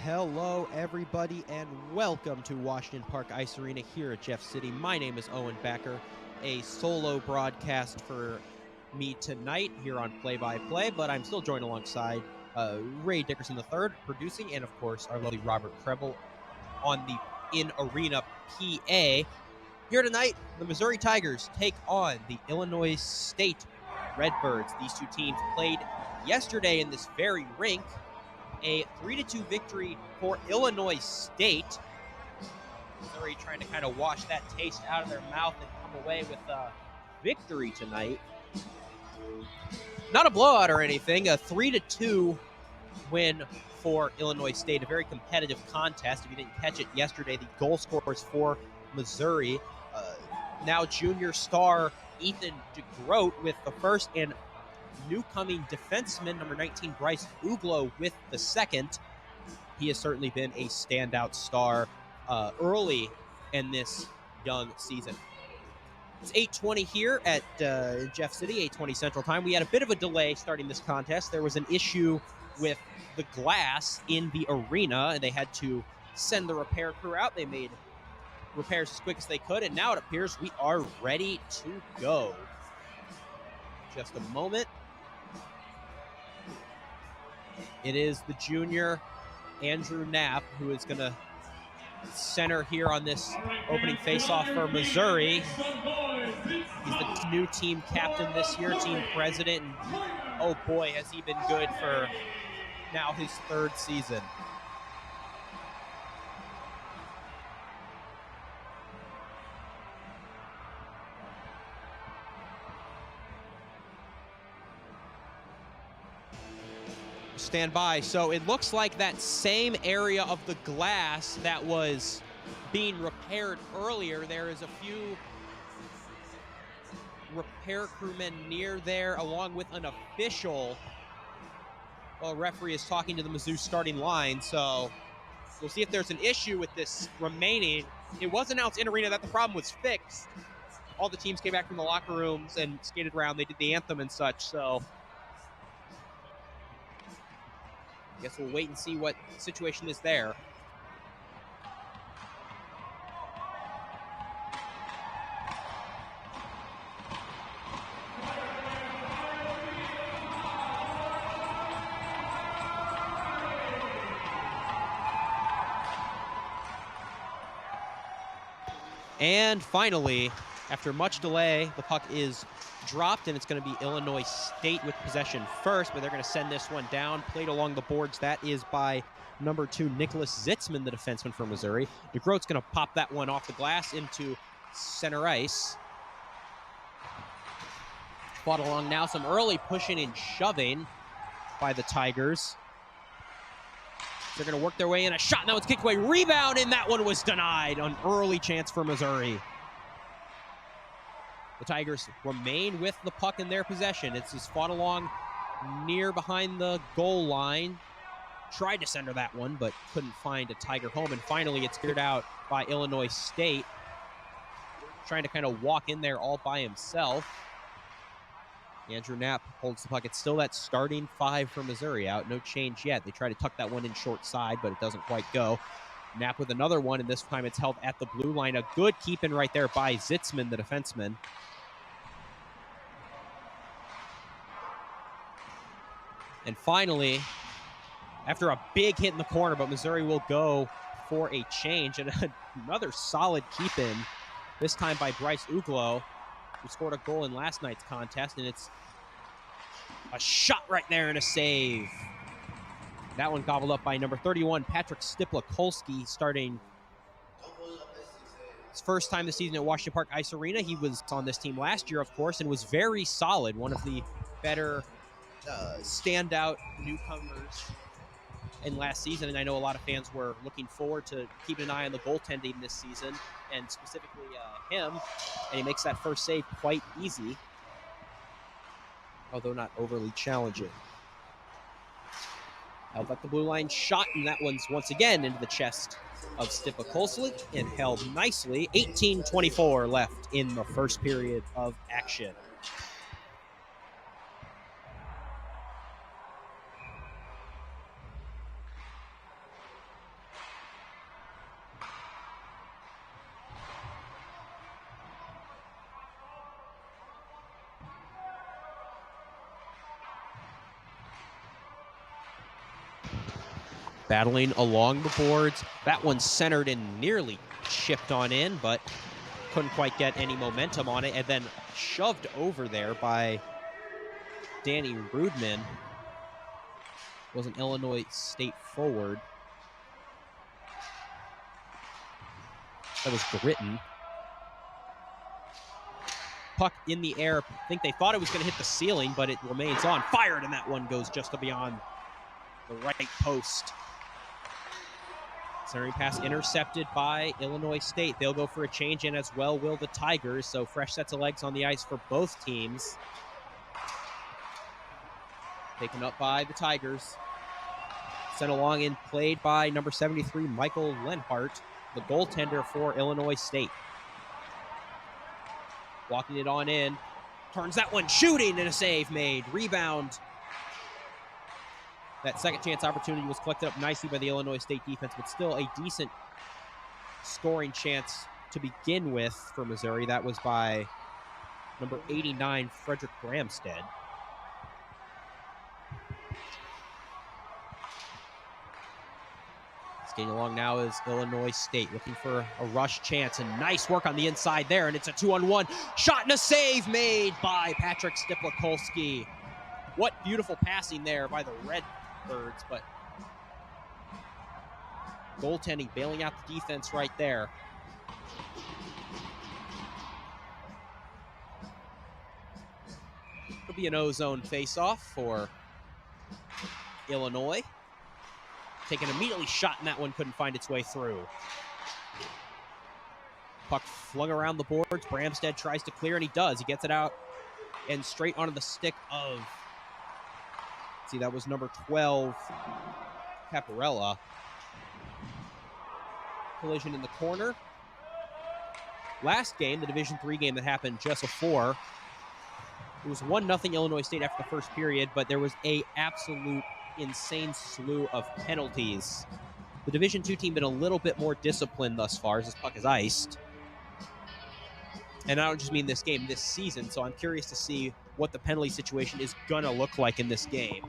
Hello, everybody, and welcome to Washington Park Ice Arena here at Jeff City. My name is Owen Becker, a solo broadcast for me tonight here on Play by Play, but I'm still joined alongside Ray Dickerson III, producing, and of course, our lovely Robert Krebel on the in-arena PA. Here tonight, the Missouri Tigers take on the Illinois State Redbirds. These two teams played yesterday in this very rink. A 3-2 victory for Illinois State. Missouri trying to kind of wash that taste out of their mouth and come away with a victory tonight. Not a blowout or anything, a 3-2 win for Illinois State. A very competitive contest. If you didn't catch it yesterday, the goal scorers for Missouri. Now junior star Ethan DeGroat with the first, and new-coming defenseman, number 19, Bryce Uglo, with the second. He has certainly been a standout star early in this young season. It's 8:20 here at Jeff City, 8:20 Central Time. We had a bit of a delay starting this contest. There was an issue with the glass in the arena, and they had to send the repair crew out. They made repairs as quick as they could, and now it appears we are ready to go. Just a moment. It is the junior Andrew Knapp who is going to center here on this opening faceoff for Missouri. He's the new team captain this year, team president, and oh boy, has he been good for now his third season. Stand by. So it looks like that same area of the glass that was being repaired earlier, there is a few repair crewmen near there, along with an official. Well, referee is talking to the Mizzou starting line, so we'll see if there's an issue with this remaining. It was announced in arena that the problem was fixed. All the teams came back from the locker rooms and skated around. They did the anthem and such, so I guess we'll wait and see what the situation is there. And finally, after much delay, the puck is dropped, and it's going to be Illinois State with possession first, but they're going to send this one down. Played along the boards. That is by number 2, Nicholas Zitzman, the defenseman for Missouri. DeGroat's going to pop that one off the glass into center ice. Fought along now. Some early pushing and shoving by the Tigers. They're going to work their way in. A shot, and that one's kicked away. Rebound, and that one was denied. An early chance for Missouri. The Tigers remain with the puck in their possession. It's just fought along near behind the goal line. Tried to center that one, but couldn't find a Tiger home. And finally, it's cleared out by Illinois State. Trying to kind of walk in there all by himself. Andrew Knapp holds the puck. It's still that starting 5 for Missouri out. No change yet. They try to tuck that one in short side, but it doesn't quite go. Knapp with another one, and this time it's held at the blue line. A good keep-in right there by Zitzman, the defenseman. And finally, after a big hit in the corner, but Missouri will go for a change. And another solid keep-in, this time by Bryce Uglo, who scored a goal in last night's contest. And it's a shot right there and a save. That one gobbled up by number 31, Patrick Stiplakolski, starting his first time this season at Washington Park Ice Arena. He was on this team last year, of course, and was very solid. One of the better standout newcomers in last season, and I know a lot of fans were looking forward to keeping an eye on the goaltending this season, and specifically him, and he makes that first save quite easy, although not overly challenging. Held at the blue line, shot, and that one's once again into the chest of Stipakolslik and held nicely. 18:24 left in the first period of action. battling along the boards. That one centered and nearly chipped on in, but couldn't quite get any momentum on it, and then shoved over there by Danny Rudman. Was an Illinois State forward. That was Gritton. Puck in the air. I think they thought it was going to hit the ceiling, but it remains on. Fired, and that one goes just beyond the right post. Centering pass intercepted by Illinois State. They'll go for a change in, as well will the Tigers. So fresh sets of legs on the ice for both teams. Taken up by the Tigers. Sent along and played by number 73, Michael Lenhart, the goaltender for Illinois State. Walking it on in. Turns that one, shooting, and a save made. Rebound. That second chance opportunity was collected up nicely by the Illinois State defense, but still a decent scoring chance to begin with for Missouri. That was by number 89, Frederick Bramstead. Skating along now is Illinois State, looking for a rush chance, and nice work on the inside there, and it's a 2-on-1. Shot and a save made by Patrick Stiplakolski. What beautiful passing there by the Redbirds, but goaltending bailing out the defense right there. It'll be an O-zone face-off for Illinois. Taken immediately, shot, and that one couldn't find its way through. Puck flung around the boards. Bramstead tries to clear, and he does. He gets it out and straight onto the stick of, see, that was number 12, Caparella. Collision in the corner. Last game, the Division III game that happened just before, it was 1-0 Illinois State after the first period, but there was a absolute insane slew of penalties. The Division II team been a little bit more disciplined thus far as this puck is iced. And I don't just mean this game, this season, so I'm curious to see what the penalty situation is going to look like in this game.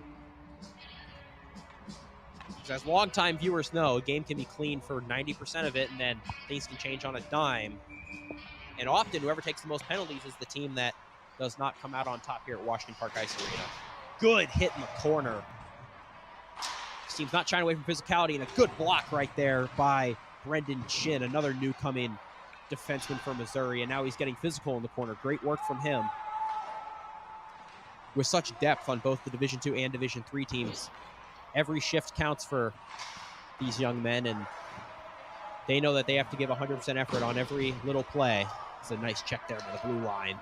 Because as longtime viewers know, a game can be clean for 90% of it, and then things can change on a dime. And often, whoever takes the most penalties is the team that does not come out on top here at Washington Park Ice Arena. Good hit in the corner. This team's not shying away from physicality, and a good block right there by Brendan Chin, another newcoming defenseman for Missouri, and now he's getting physical in the corner. Great work from him. With such depth on both the Division II and Division III teams, every shift counts for these young men, and they know that they have to give 100% effort on every little play. It's a nice check there by the blue line.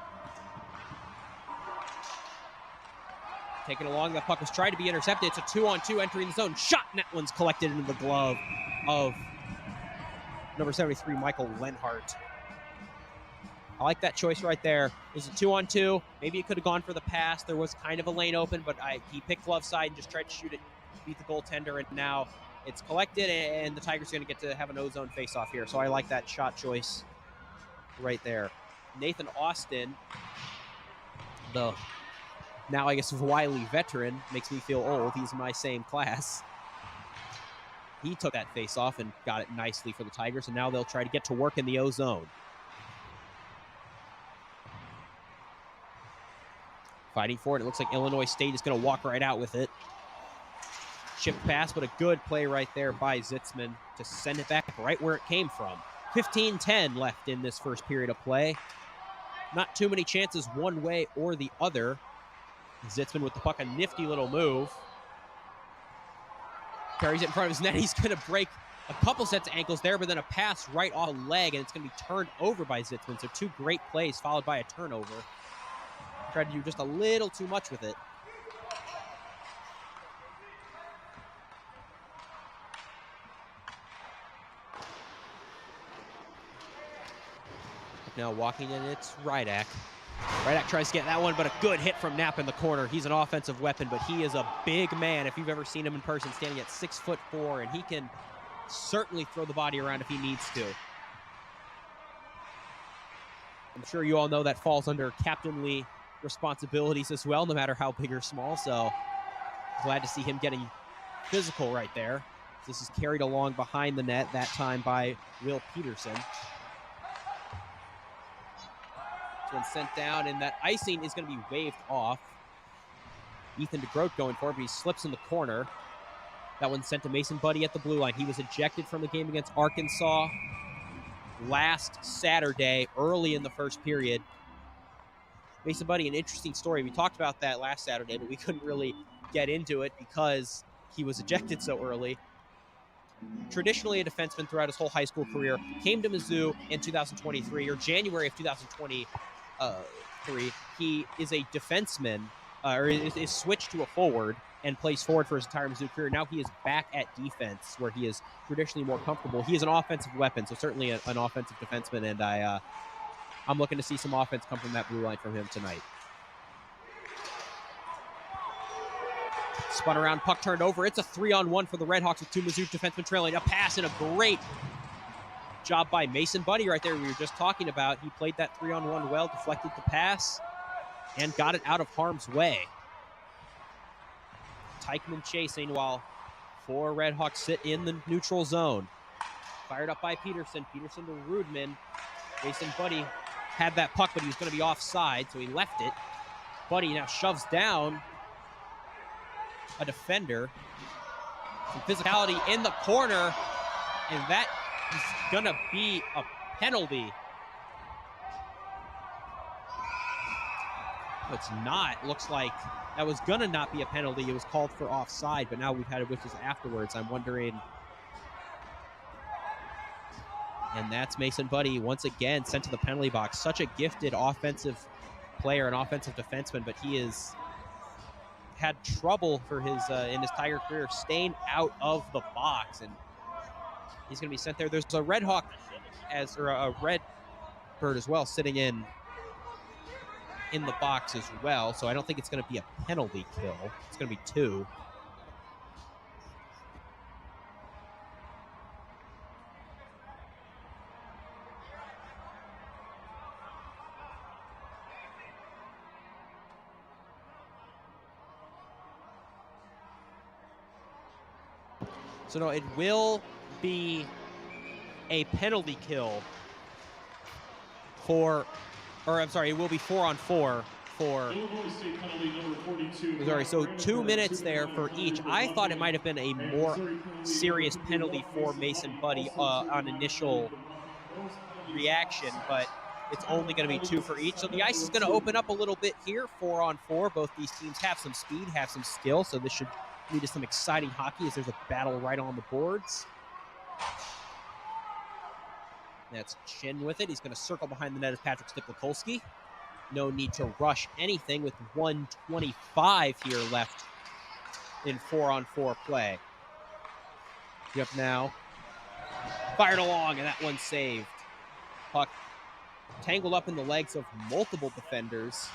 Taken along, the puck was tried to be intercepted. It's a 2-on-2 entering the zone. Shot, and that one's collected into the glove of number 73, Michael Lenhart. I like that choice right there. It was a 2-on-2. Maybe it could have gone for the pass. There was kind of a lane open, but he picked glove side and just tried to shoot it, beat the goaltender, and now it's collected, and the Tigers are going to get to have an O-zone face-off here. So I like that shot choice right there. Nathan Austin, the now I guess wily veteran, makes me feel old. He's in my same class. He took that face-off and got it nicely for the Tigers, and now they'll try to get to work in the O-zone. Fighting for it. It looks like Illinois State is going to walk right out with it. Chipped pass, but a good play right there by Zitzman to send it back right where it came from. 15-10 left in this first period of play. Not too many chances one way or the other. Zitzman with the puck, a nifty little move. Carries it in front of his net. He's going to break a couple sets of ankles there, but then a pass right off a leg, and it's going to be turned over by Zitzman. So two great plays followed by a turnover. Tried to do just a little too much with it. Now walking in, it's Rydak. Rydak tries to get that one, but a good hit from Knapp in the corner. He's an offensive weapon, but he is a big man. If you've ever seen him in person, standing at 6'4", and he can certainly throw the body around if he needs to. I'm sure you all know that falls under captainly responsibilities as well, no matter how big or small, so glad to see him getting physical right there. This is carried along behind the net, that time by Will Peterson. This one's sent down, and that icing is going to be waved off. Ethan DeGroat going for it, but he slips in the corner. That one's sent to Mason Buddy at the blue line. He was ejected from the game against Arkansas last Saturday, early in the first period. Mason Buddy, an interesting story. We talked about that last Saturday, but we couldn't really get into it because he was ejected so early. Traditionally a defenseman throughout his whole high school career, came to Mizzou in 2023, or January of 2023. He is a defenseman, or is switched to a forward and plays forward for his entire Mizzou career. Now he is back at defense, where he is traditionally more comfortable. He is an offensive weapon, so certainly an offensive defenseman, and I'm looking to see some offense come from that blue line from him tonight. Spun around, puck turned over. It's a 3-on-1 for the Redhawks with two Mizzou defensemen trailing. A pass and a great job by Mason Buddy right there we were just talking about. He played that 3-on-1 well, deflected the pass, and got it out of harm's way. Teichman chasing while four Redhawks sit in the neutral zone. Fired up by Peterson. Peterson to Rudman. Mason Buddy had that puck, but he was going to be offside, so he left it. Buddy now shoves down a defender. Some physicality in the corner, and that is going to be a penalty. No, it's not. Looks like that was going to not be a penalty. It was called for offside, but now we've had witches afterwards. I'm wondering. And that's Mason Buddy once again sent to the penalty box. Such a gifted offensive player, an offensive defenseman, but he has had trouble for his in his Tiger career staying out of the box, and he's going to be sent there. There's a Red Hawk or a Red Bird as well sitting in the box as well, so I don't think it's going to be a penalty kill. It's going to be two. So no, it will be a penalty kill for, or I'm sorry, it will be 4-on-4 for Missouri. So 2 minutes there for each. I thought it might have been a more serious penalty for Mason Buddy on initial reaction, but it's only going to be two for each. So the ice is going to open up a little bit here, 4-on-4. Both these teams have some speed, have some skill, so this should lead to some exciting hockey as there's a battle right on the boards. That's Chin with it. He's going to circle behind the net as Patrick Stiplikolski. No need to rush anything with 1:25 here left in 4-on-4 play. Up now. Fired along, and that one's saved. Puck tangled up in the legs of multiple defenders.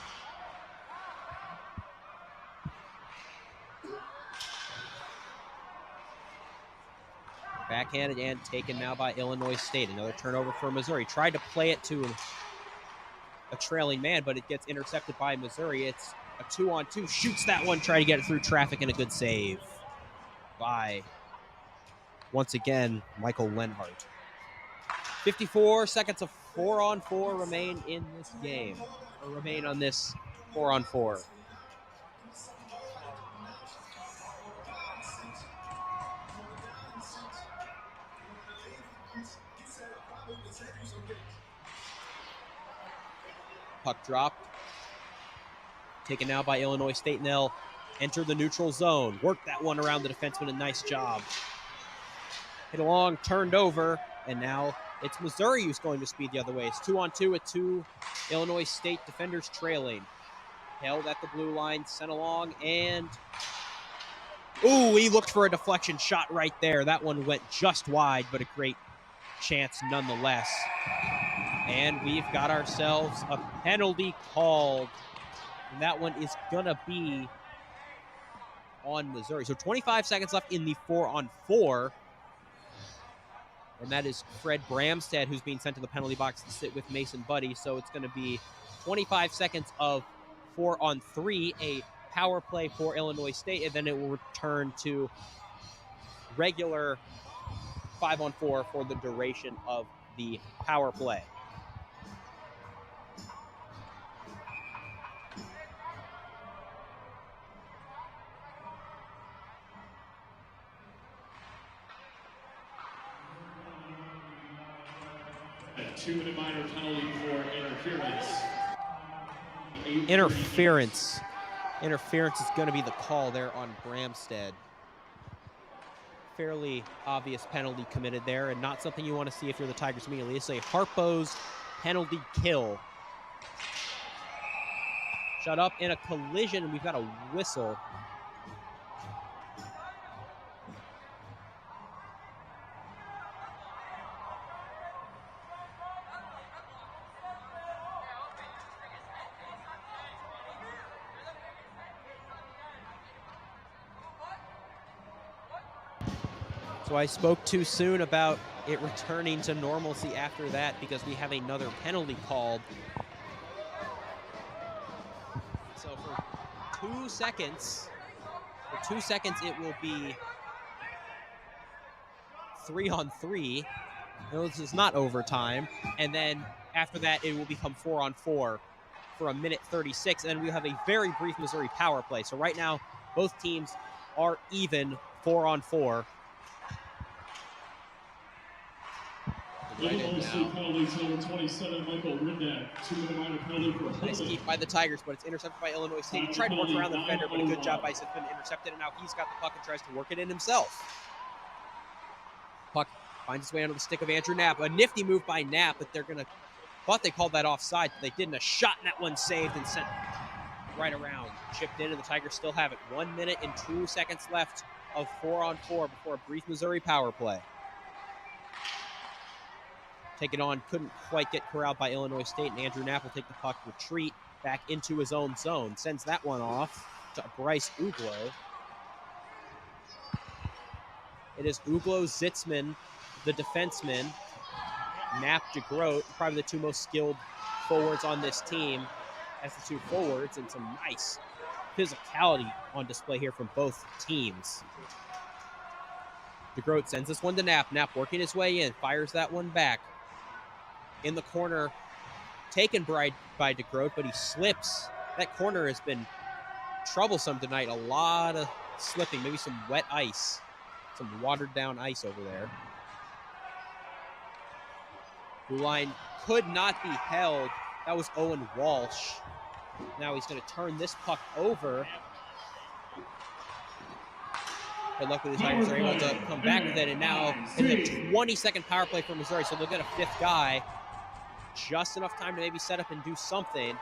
Backhanded and taken now by Illinois State. Another turnover for Missouri. Tried to play it to a trailing man, but it gets intercepted by Missouri. It's a 2-on-2. Shoots that one, try to get it through traffic, and a good save by, once again, Michael Lenhart. 54 seconds of 4-on-4 remain in this game, or remain on this 4-on-4. Puck dropped. Taken now by Illinois State, and they'll enter the neutral zone. Work that one around the defenseman, a nice job. Hit along, turned over, and now it's Missouri who's going to speed the other way. It's 2-on-2 with two Illinois State defenders trailing. Held at the blue line, sent along, and ooh, he looked for a deflection shot right there. That one went just wide, but a great chance nonetheless. And we've got ourselves a penalty called. And that one is going to be on Missouri. So 25 seconds left in the 4-on-4. And that is Fred Bramstead, who's being sent to the penalty box to sit with Mason Buddy. So it's going to be 25 seconds of 4-on-3, a power play for Illinois State, and then it will return to regular 5-on-4 for the duration of the power play. A 2-minute minor penalty for interference. Interference is going to be the call there on Bramstead. Fairly obvious penalty committed there, and not something you want to see if you're the Tigers immediately. It's a Harpo's penalty kill. Shut up in a collision, and we've got a whistle. So I spoke too soon about it returning to normalcy after that because we have another penalty called. So for 2 seconds it will be 3-on-3. No, this is not overtime. And then after that it will become 4-on-4 for 1:36. And then we have a very brief Missouri power play. So right now both teams are even 4-on-4. Illinois State penalties number 27, Michael Rindat, 2-minute minor penalty for holding. Nice keep by the Tigers, but it's intercepted by Illinois State. He tried to work around the defender, but a good job by Siffin intercepted, and now he's got the puck and tries to work it in himself. Puck finds its way under the stick of Andrew Knapp. A nifty move by Knapp, but thought they called that offside, but they didn't. A shot, and that one saved and sent right around. Chipped in, and the Tigers still have it. 1 minute and 2 seconds left of 4-on-4 before a brief Missouri power play. Take it on, couldn't quite get corralled by Illinois State, and Andrew Knapp will take the puck, retreat back into his own zone. Sends that one off to Bryce Uglo. It is Uglo, Zitzman, the defenseman, Knapp, DeGroat, probably the two most skilled forwards on this team as the two forwards, and some nice physicality on display here from both teams. DeGroat sends this one to Knapp. Knapp working his way in, fires that one back. In the corner, taken by DeGroat, but he slips. That corner has been troublesome tonight. A lot of slipping, maybe some wet ice, some watered down ice over there. Blue line could not be held. That was Owen Walsh. Now he's going to turn this puck over. But luckily the Tigers are able to come back with it, and now in the 20-second power play for Missouri, so they'll get a fifth guy. Just enough time to maybe set up and do something.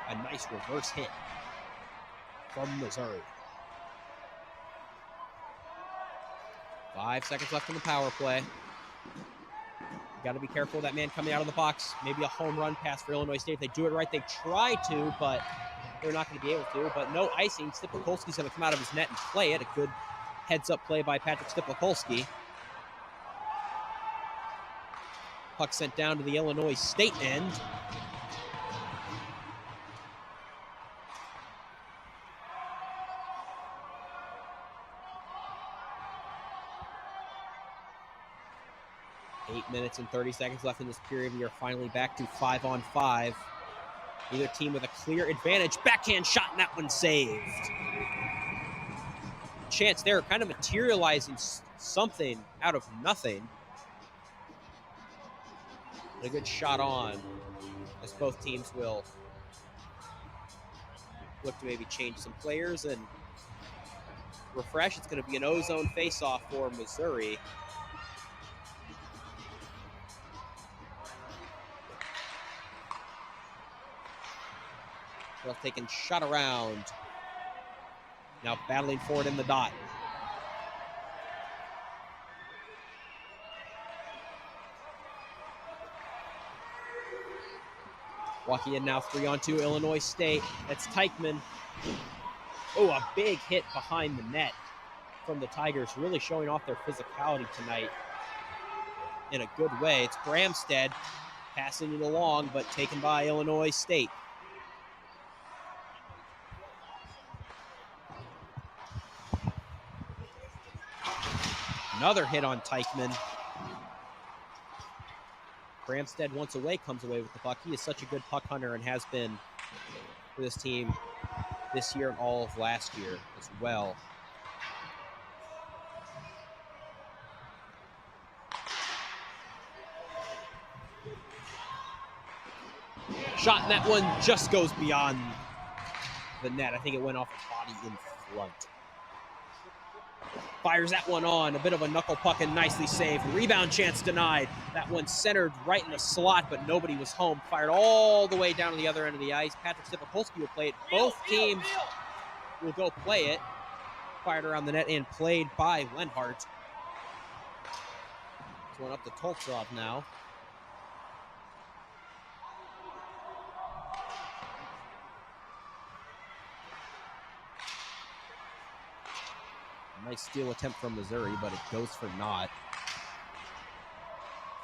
A nice reverse hit from Missouri. 5 seconds left in the power play. Got to be careful of that man coming out of the box. Maybe a home run pass for Illinois State. If they do it right, they try to, but they're not going to be able to. But no icing. Stiplikolski's going to come out of his net and play it. A good heads-up play by Patrick Stiplikolski. Puck sent down to the Illinois State end. Eight minutes and 30 seconds left in this period. We are finally back to 5-on-5. Either team with a clear advantage. Backhand shot, and that one saved. Chance there, kind of materializing something out of nothing. A good shot on, as both teams will look to maybe change some players and refresh. It's going to be an O-zone face-off for Missouri. Well taken shot around. Now battling for it in the dot. Walking in now 3-on-2 Illinois State. That's Teichman. Oh, a big hit behind the net from the Tigers. Really showing off their physicality tonight in a good way. It's Bramstead passing it along, but taken by Illinois State. Another hit on Teichman. Bramstead, once away, comes away with the puck. He is such a good puck hunter and has been for this team this year and all of last year as well. Shot, and that one just goes beyond the net. I think it went off a body in front. Fires that one on. A bit of a knuckle puck and nicely saved. Rebound chance denied. That one centered right in the slot, but nobody was home. Fired all the way down to the other end of the ice. Patrick Stipopolsky will play it. Both teams will go play it. Fired around the net and played by Lenhart. It's one up to Toltsov now. Nice steal attempt from Missouri, but it goes for naught.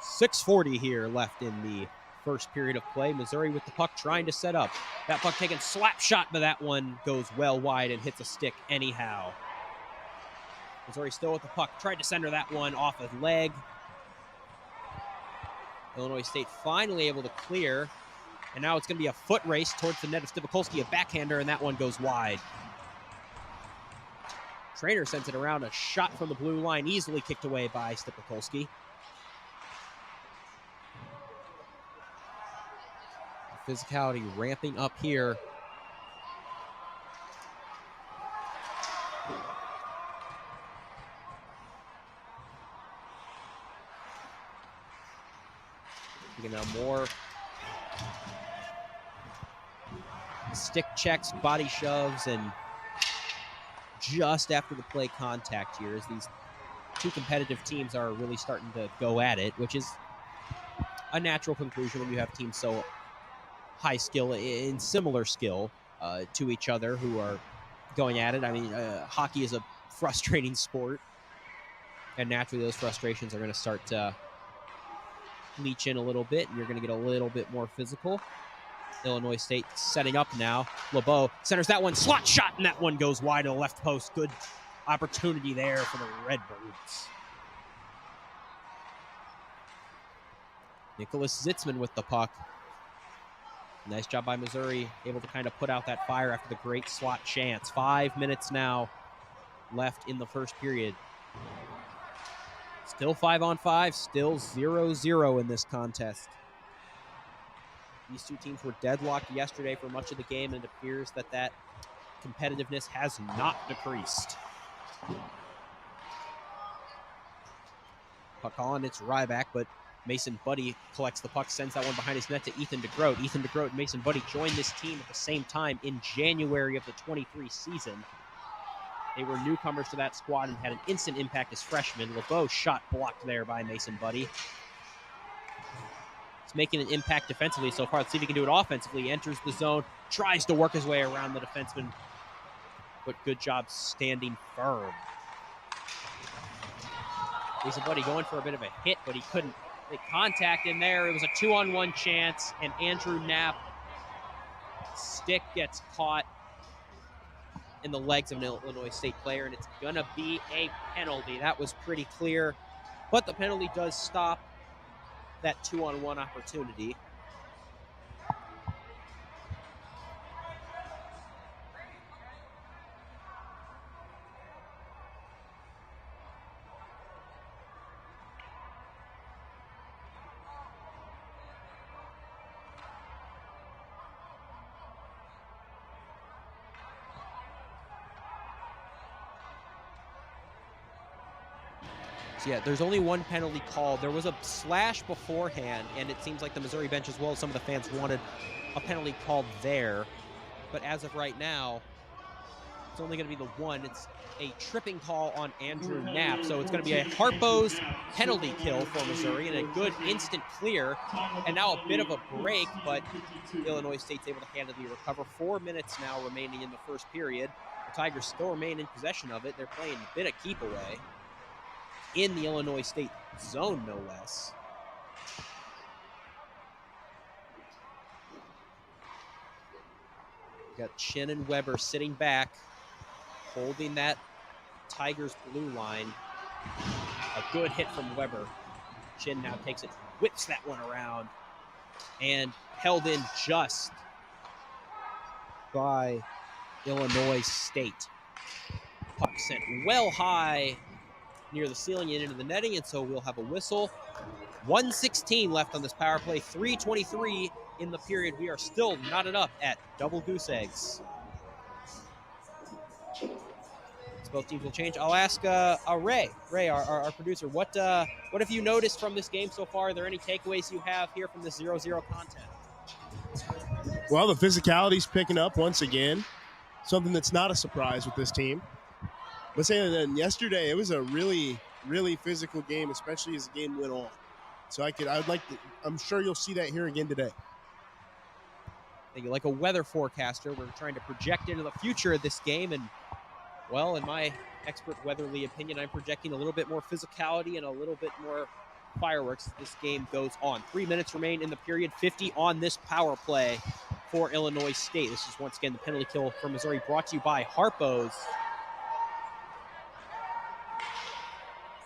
6:40 here left in the first period of play. Missouri with the puck trying to set up. That puck taken slap shot, but that one goes well wide and hits a stick anyhow. Missouri still with the puck. Tried to center that one off a leg. Illinois State finally able to clear. And now it's going to be a foot race towards the net of Stipopolsky, a backhander, and that one goes wide. Trainer sends it around, a shot from the blue line, easily kicked away by Stipopolsky. Physicality ramping up here. You know, more stick checks, body shoves, and just after the play contact here as these two competitive teams are really starting to go at it, which is a natural conclusion when you have teams so high skill in similar skill to each other who are going at it. I mean, hockey is a frustrating sport, and naturally those frustrations are going to start to leach in a little bit, and you're going to get a little bit more physical. Illinois State setting up now. LeBeau centers that one, slot shot, and that one goes wide to the left post. Good opportunity there for the Redbirds. Nicholas Zitzman with the puck. Nice job by Missouri, able to kind of put out that fire after the great slot chance. 5 minutes now left in the first period. Still 5-on-5, still 0-0 in this contest. These two teams were deadlocked yesterday for much of the game, and it appears that that competitiveness has not decreased. Puck on, it's Ryback, but Mason Buddy collects the puck, sends that one behind his net to Ethan DeGroat. Ethan DeGroat and Mason Buddy joined this team at the same time in January of the 23 season. They were newcomers to that squad and had an instant impact as freshmen. LeBeau shot blocked there by Mason Buddy. He's making an impact defensively so far. Let's see if he can do it offensively. He enters the zone, tries to work his way around the defenseman, but good job standing firm. Mason Buddy going for a bit of a hit, but he couldn't make contact in there. It was a 2-on-1 chance, and Andrew Knapp stick gets caught in the legs of an Illinois State player, and it's gonna be a penalty. That was pretty clear, but the penalty does stop that 2-on-1 opportunity. Yeah, there's only one penalty called. There was a slash beforehand, and it seems like the Missouri bench as well as some of the fans wanted a penalty called there. But as of right now, it's only going to be the one. It's a tripping call on Andrew Knapp. So it's going to be a Harpo's penalty kill for Missouri and a good instant clear. And now a bit of a break, but Illinois State's able to handily recover. 4 minutes now remaining in the first period. The Tigers still remain in possession of it. They're playing a bit of keep away in the Illinois State zone, no less. We've got Chin and Weber sitting back, holding that Tigers blue line. A good hit from Weber. Chin now takes it, whips that one around, and held in just by Illinois State. Puck sent well high near the ceiling and into the netting, and so we'll have a whistle. 1:16 left on this power play, 3:23 in the period. We are still knotted up at double goose eggs. So both teams will change. I'll ask Ray, our producer, what have you noticed from this game so far? Are there any takeaways you have here from this 0-0 contest? Well, the physicality's picking up once again, something that's not a surprise with this team. But saying that yesterday, it was a really, really physical game, especially as the game went on. So I'm sure you'll see that here again today. Thank you. Like a weather forecaster, we're trying to project into the future of this game, and well, in my expert weatherly opinion, I'm projecting a little bit more physicality and a little bit more fireworks as this game goes on. 3 minutes remain in the period, 50 on this power play for Illinois State. This is once again the penalty kill for Missouri, brought to you by Harpo's.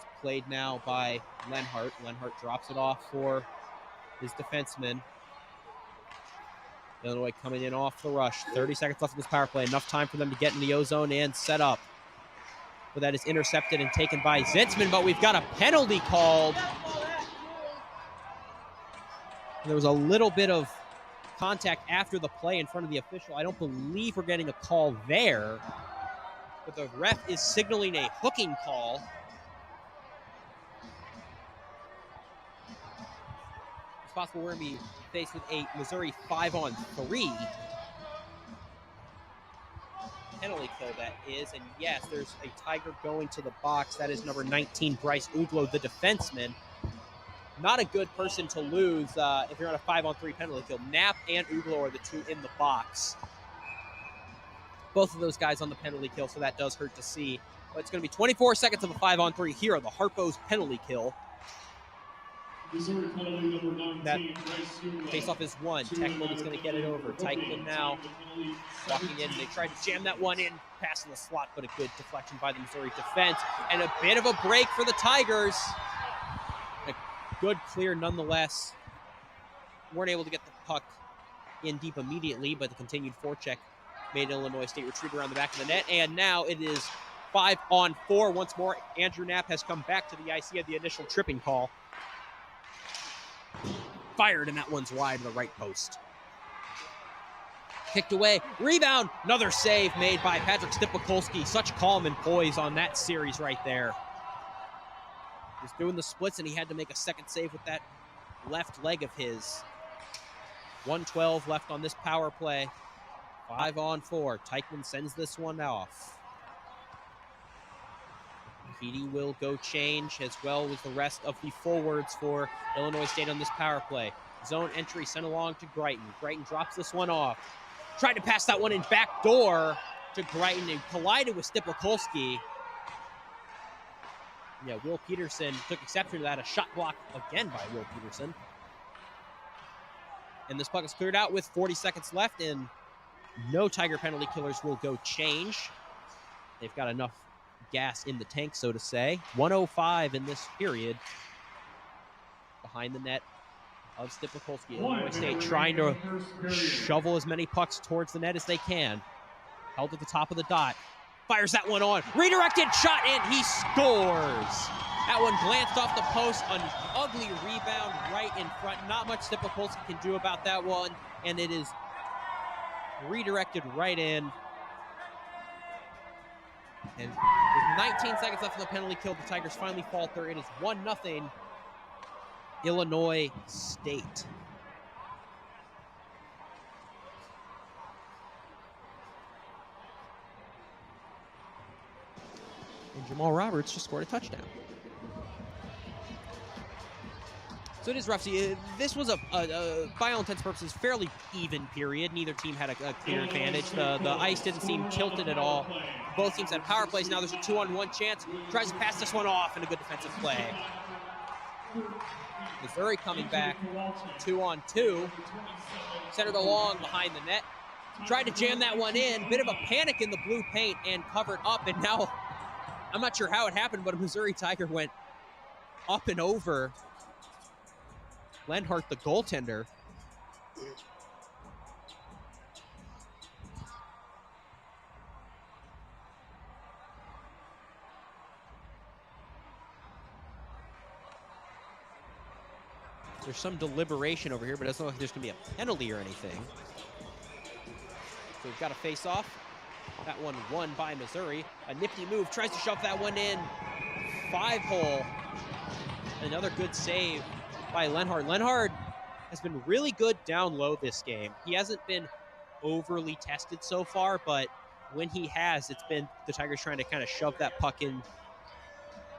It's played now by Lenhart. Lenhart drops it off for his defenseman. Illinois coming in off the rush. 30 seconds left in this power play. Enough time for them to get in the O-zone and set up. But that is intercepted and taken by Zitzman, but we've got a penalty called. There was a little bit of contact after the play in front of the official. I don't believe we're getting a call there, but the ref is signaling a hooking call. It's possible we're going to be faced with a Missouri 5-on-3 penalty kill, that is. And yes, there's a Tiger going to the box. That is number 19, Bryce Uglo, the defenseman. Not a good person to lose if you're on a 5-on-3 penalty kill. Knapp and Uglo are the two in the box. Both of those guys on the penalty kill, so that does hurt to see. But it's going to be 24 seconds of a 5-on-3 here on the Harpo's penalty kill. That face-off is one. Techman is going to get it over. Teichman now walking in. They tried to jam that one in past the slot, but a good deflection by the Missouri defense. And a bit of a break for the Tigers. A good clear nonetheless. Weren't able to get the puck in deep immediately, but the continued forecheck made Illinois State retreat around the back of the net. And now it is 5-on-4 once more. Andrew Knapp has come back to the ice. He had the initial tripping call. Fired, and that one's wide to the right post. Kicked away. Rebound. Another save made by Patrick Stipakolski. Such calm and poise on that series right there. He was doing the splits, and he had to make a second save with that left leg of his. 1:12 left on this power play. 5-on-4. Teichman sends this one off. Petey will go change, as well as the rest of the forwards for Illinois State on this power play. Zone entry sent along to Greiton. Greiton drops this one off. Tried to pass that one in back door to Greiton and collided with Stipakolski. Yeah, Will Peterson took exception to that. A shot block again by Will Peterson. And this puck is cleared out with 40 seconds left, and no Tiger penalty killers will go change. They've got enough gas in the tank, so to say. 1:05 in this period. Behind the net of Stipakolski. Illinois State trying to shovel as many pucks towards the net as they can. Held at the top of the dot. Fires that one on. Redirected shot, and he scores. That one glanced off the post. An ugly rebound right in front. Not much Stipakolski can do about that one, and it is redirected right in. And with 19 seconds left in the penalty kill, the Tigers finally falter. It is 1-0 Illinois State. And Jamal Roberts just scored a touchdown. So it is rough. See, this was by all intents and purposes, fairly even period. Neither team had a clear advantage. The ice didn't seem tilted at all. Both teams had power plays. Now there's a 2-on-1 chance. Tries to pass this one off, and a good defensive play. Missouri coming back, 2-on-2. Centered along behind the net. Tried to jam that one in. Bit of a panic in the blue paint and covered up. And now, I'm not sure how it happened, but a Missouri Tiger went up and over Lenhart, the goaltender. There's some deliberation over here, but it doesn't look like there's going to be a penalty or anything. So we've got a face-off. That one won by Missouri. A nifty move, tries to shove that one in. 5-hole. Another good save by Lenhart. Lenhart has been really good down low this game. He hasn't been overly tested so far, but when he has, it's been the Tigers trying to kind of shove that puck in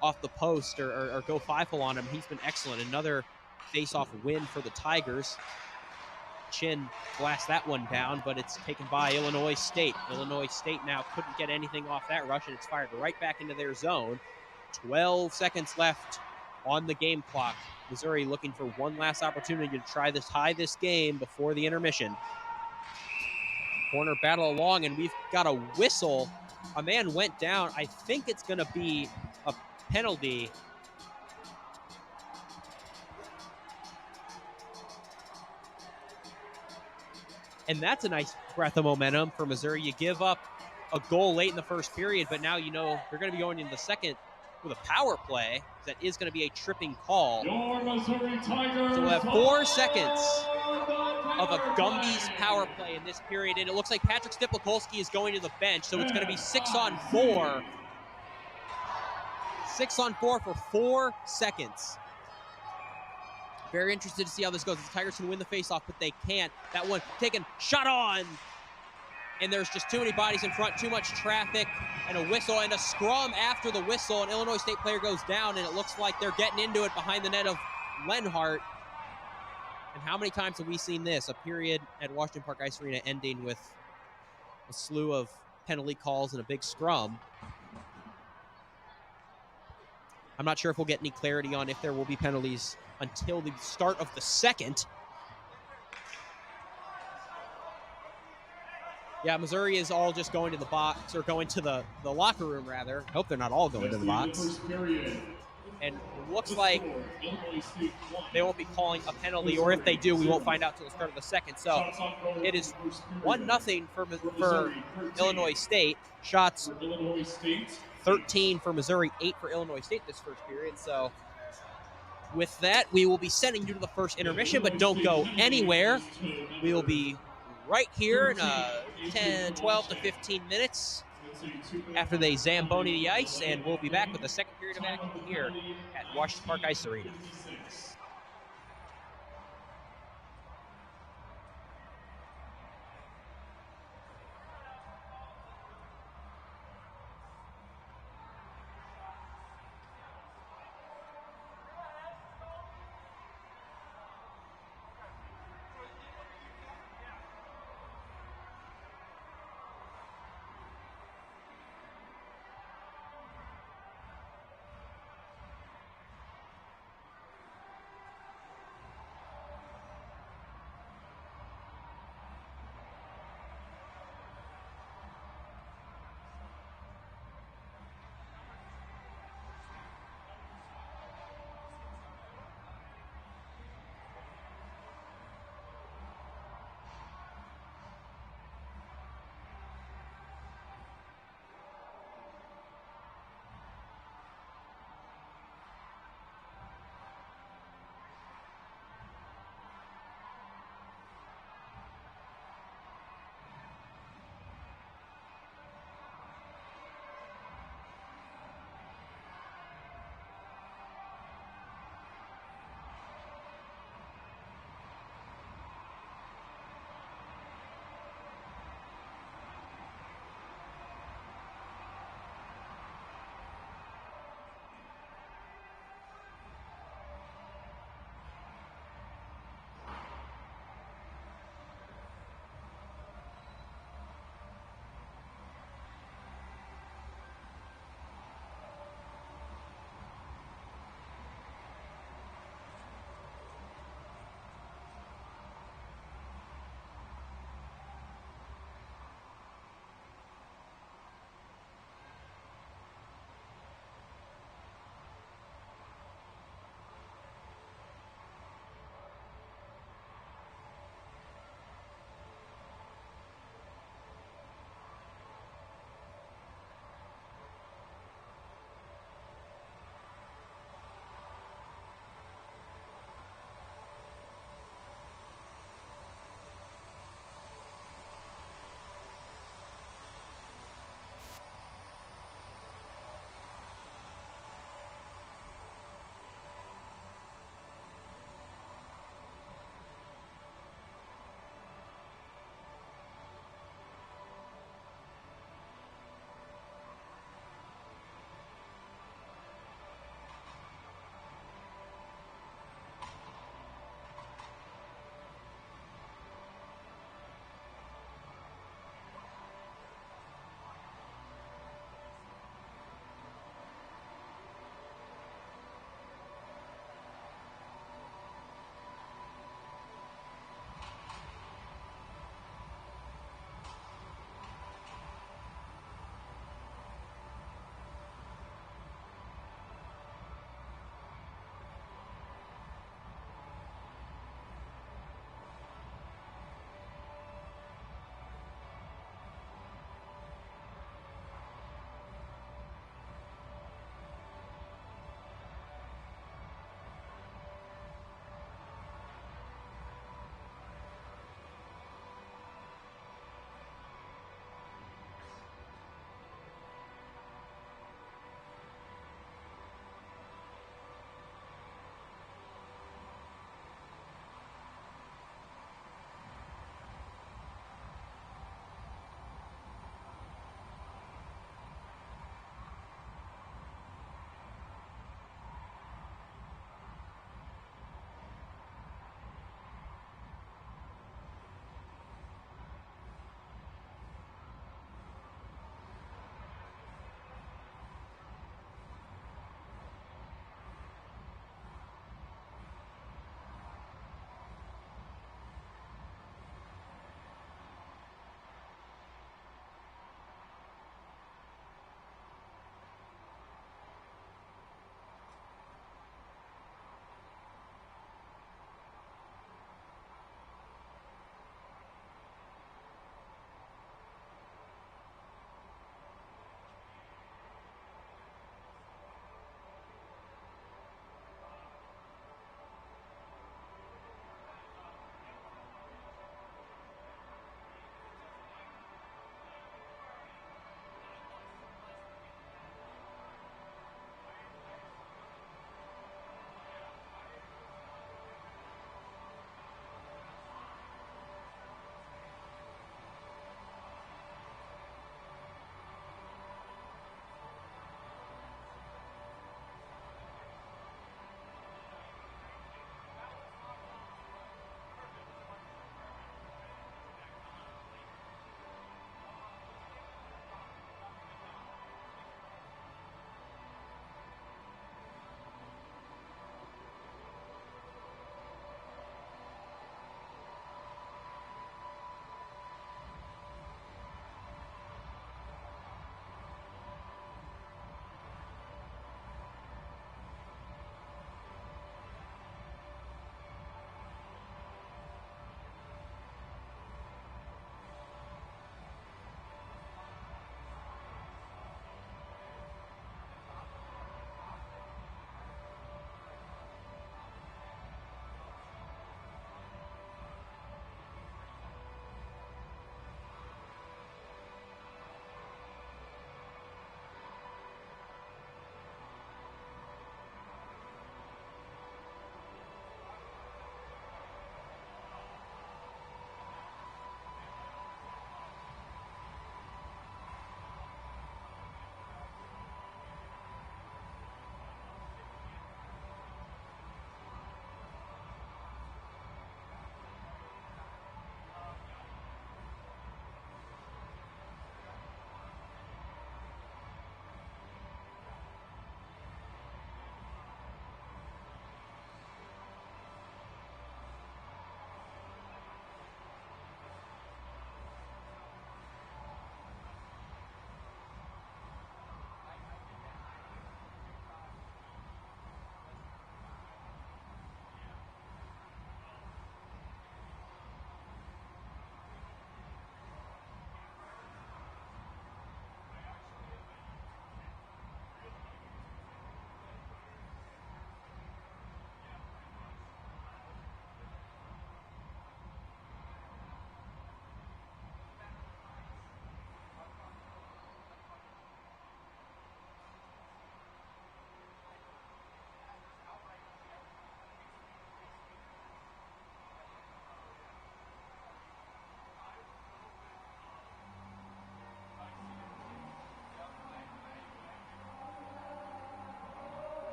off the post or go 5-hole on him. He's been excellent. Another face-off win for the Tigers. Chin blasts that one down, but it's taken by Illinois State. Illinois State now couldn't get anything off that rush, and it's fired right back into their zone. 12 seconds left on the game clock. Missouri looking for one last opportunity to try to tie this game before the intermission. Corner battle along, and we've got a whistle. A man went down. I think it's going to be a penalty. And that's a nice breath of momentum for Missouri. You give up a goal late in the first period, but now you know you're going to be going into the second with a power play. That is going to be a tripping call. Your Missouri Tigers. So we'll have 4 seconds of a Gumby's power play in this period, and it looks like Patrick Stiplikolsky is going to the bench, so it's going to be 6-on-4. 6-on-4 for 4 seconds. Very interested to see how this goes. The Tigers can win the faceoff, but they can't. That one taken, shot on. And there's just too many bodies in front, too much traffic, and a whistle and a scrum after the whistle. An Illinois State player goes down, and it looks like they're getting into it behind the net of Lenhart. And how many times have we seen this? A period at Washington Park Ice Arena ending with a slew of penalty calls and a big scrum. I'm not sure if we'll get any clarity on if there will be penalties until the start of the second. Yeah, Missouri is all just going to the box, or going to the locker room, rather. I hope they're not all going to the box. And it looks like they won't be calling a penalty, or if they do, we won't find out until the start of the second. So it is 1-0 for Illinois State. Shots 13 for Missouri, 8 for Illinois State this first period. So with that, we will be sending you to the first intermission, but don't go anywhere. We will be right here in 12 to 15 minutes after they Zamboni the ice, and we'll be back with the second period of action here at Washington Park Ice Arena.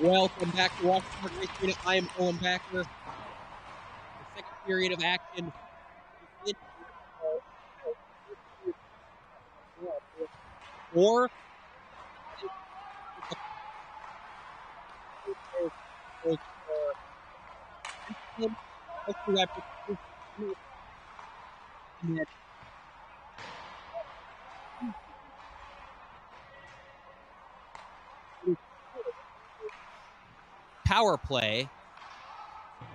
Welcome back to Washington Race Unit. I am Owen Backer. The second period of action. Four. Power play.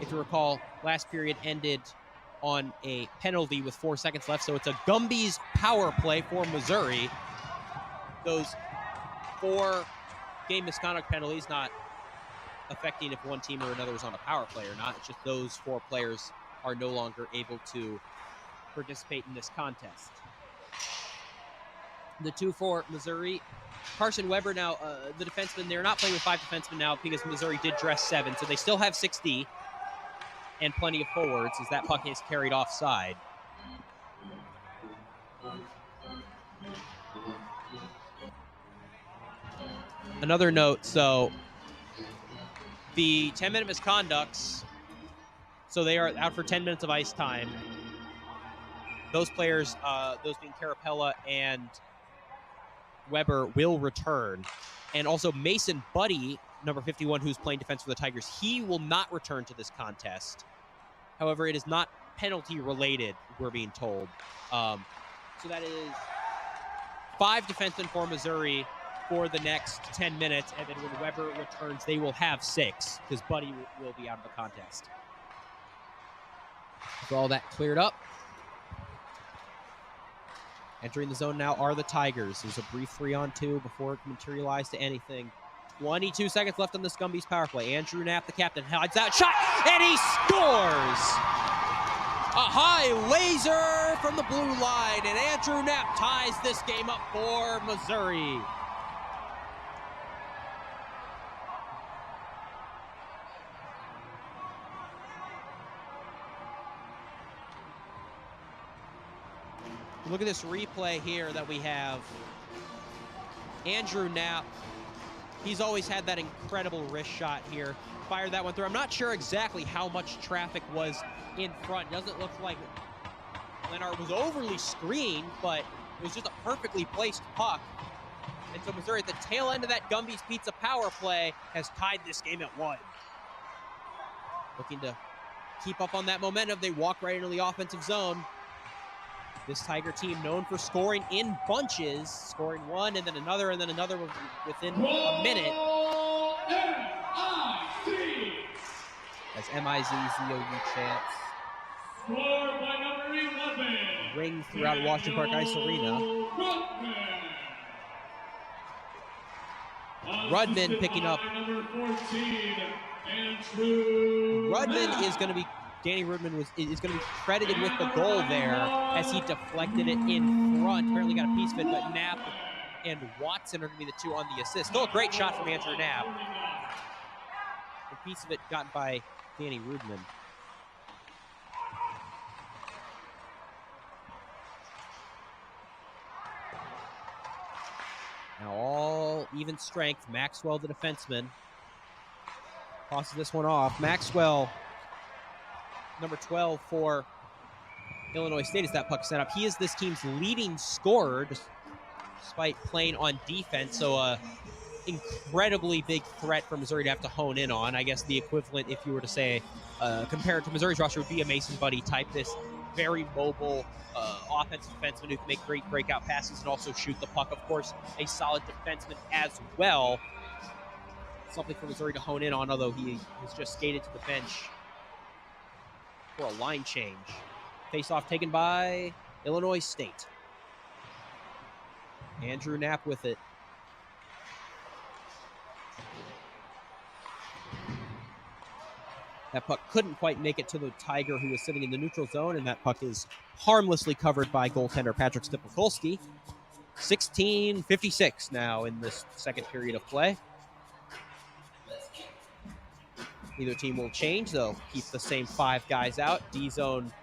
If you recall, last period ended on a penalty with 4 seconds left, so it's a Gumby's power play for Missouri. Those 4 game misconduct penalties not affecting if one team or another is on a power play or not. It's just those 4 players are no longer able to participate in this contest. The 2 for Missouri. Carson Weber now, the defenseman, they're not playing with 5 defensemen now because Missouri did dress 7, so they still have 6D and plenty of forwards as that puck is carried offside. Another note, so the 10-minute misconducts, so they are out for 10 minutes of ice time. Those players, those being Carapella and Weber, will return. And also Mason Buddy, number 51, who's playing defense for the Tigers, he will not return to this contest. However, it is not penalty related, we're being told. So that is 5 defensemen for Missouri for the next 10 minutes, and then when Weber returns, they will have 6 because Buddy will be out of the contest. So all that cleared up. Entering the zone now are the Tigers. There's a brief 3-on-2 before it can materialize to anything. 22 seconds left on the Scumbies power play. Andrew Knapp, the captain, hides out, shot, and he scores! A high laser from the blue line, and Andrew Knapp ties this game up for Missouri. Look at this replay here that we have. Andrew Knapp, he's always had that incredible wrist shot here. Fired that one through. I'm not sure exactly how much traffic was in front. Doesn't look like Leonard was overly screened, but it was just a perfectly placed puck. And so Missouri, at the tail end of that Gumby's Pizza power play, has tied this game at 1. Looking to keep up on that momentum. They walk right into the offensive zone. This Tiger team known for scoring in bunches, scoring one and then another within a minute. As MIZZOU chants ring throughout Washington Park Ice Arena. Rudman picking up. Rudman is going to be Danny Rudman is going to be credited with the goal there as he deflected it in front. Apparently got a piece of it, but Knapp and Watson are going to be the 2 on the assist. Still a great shot from Andrew Knapp. A piece of it gotten by Danny Rudman. Now all even strength. Maxwell, the defenseman, tosses this one off. Maxwell, number 12 for Illinois State, as that puck set up. He is this team's leading scorer despite playing on defense. So incredibly big threat for Missouri to have to hone in on. I guess the equivalent, if you were to say, compare it to Missouri's roster, would be a Mason Buddy type. This very mobile offensive defenseman who can make great breakout passes and also shoot the puck. Of course, a solid defenseman as well. Something for Missouri to hone in on, although he has just skated to the bench for a line change. Face-off taken by Illinois State. Andrew Knapp with it. That puck couldn't quite make it to the Tiger, who was sitting in the neutral zone, and that puck is harmlessly covered by goaltender Patrick Stipikulski. 16:56 now in this second period of play. Neither team will change. They'll keep the same 5 guys out. D-zone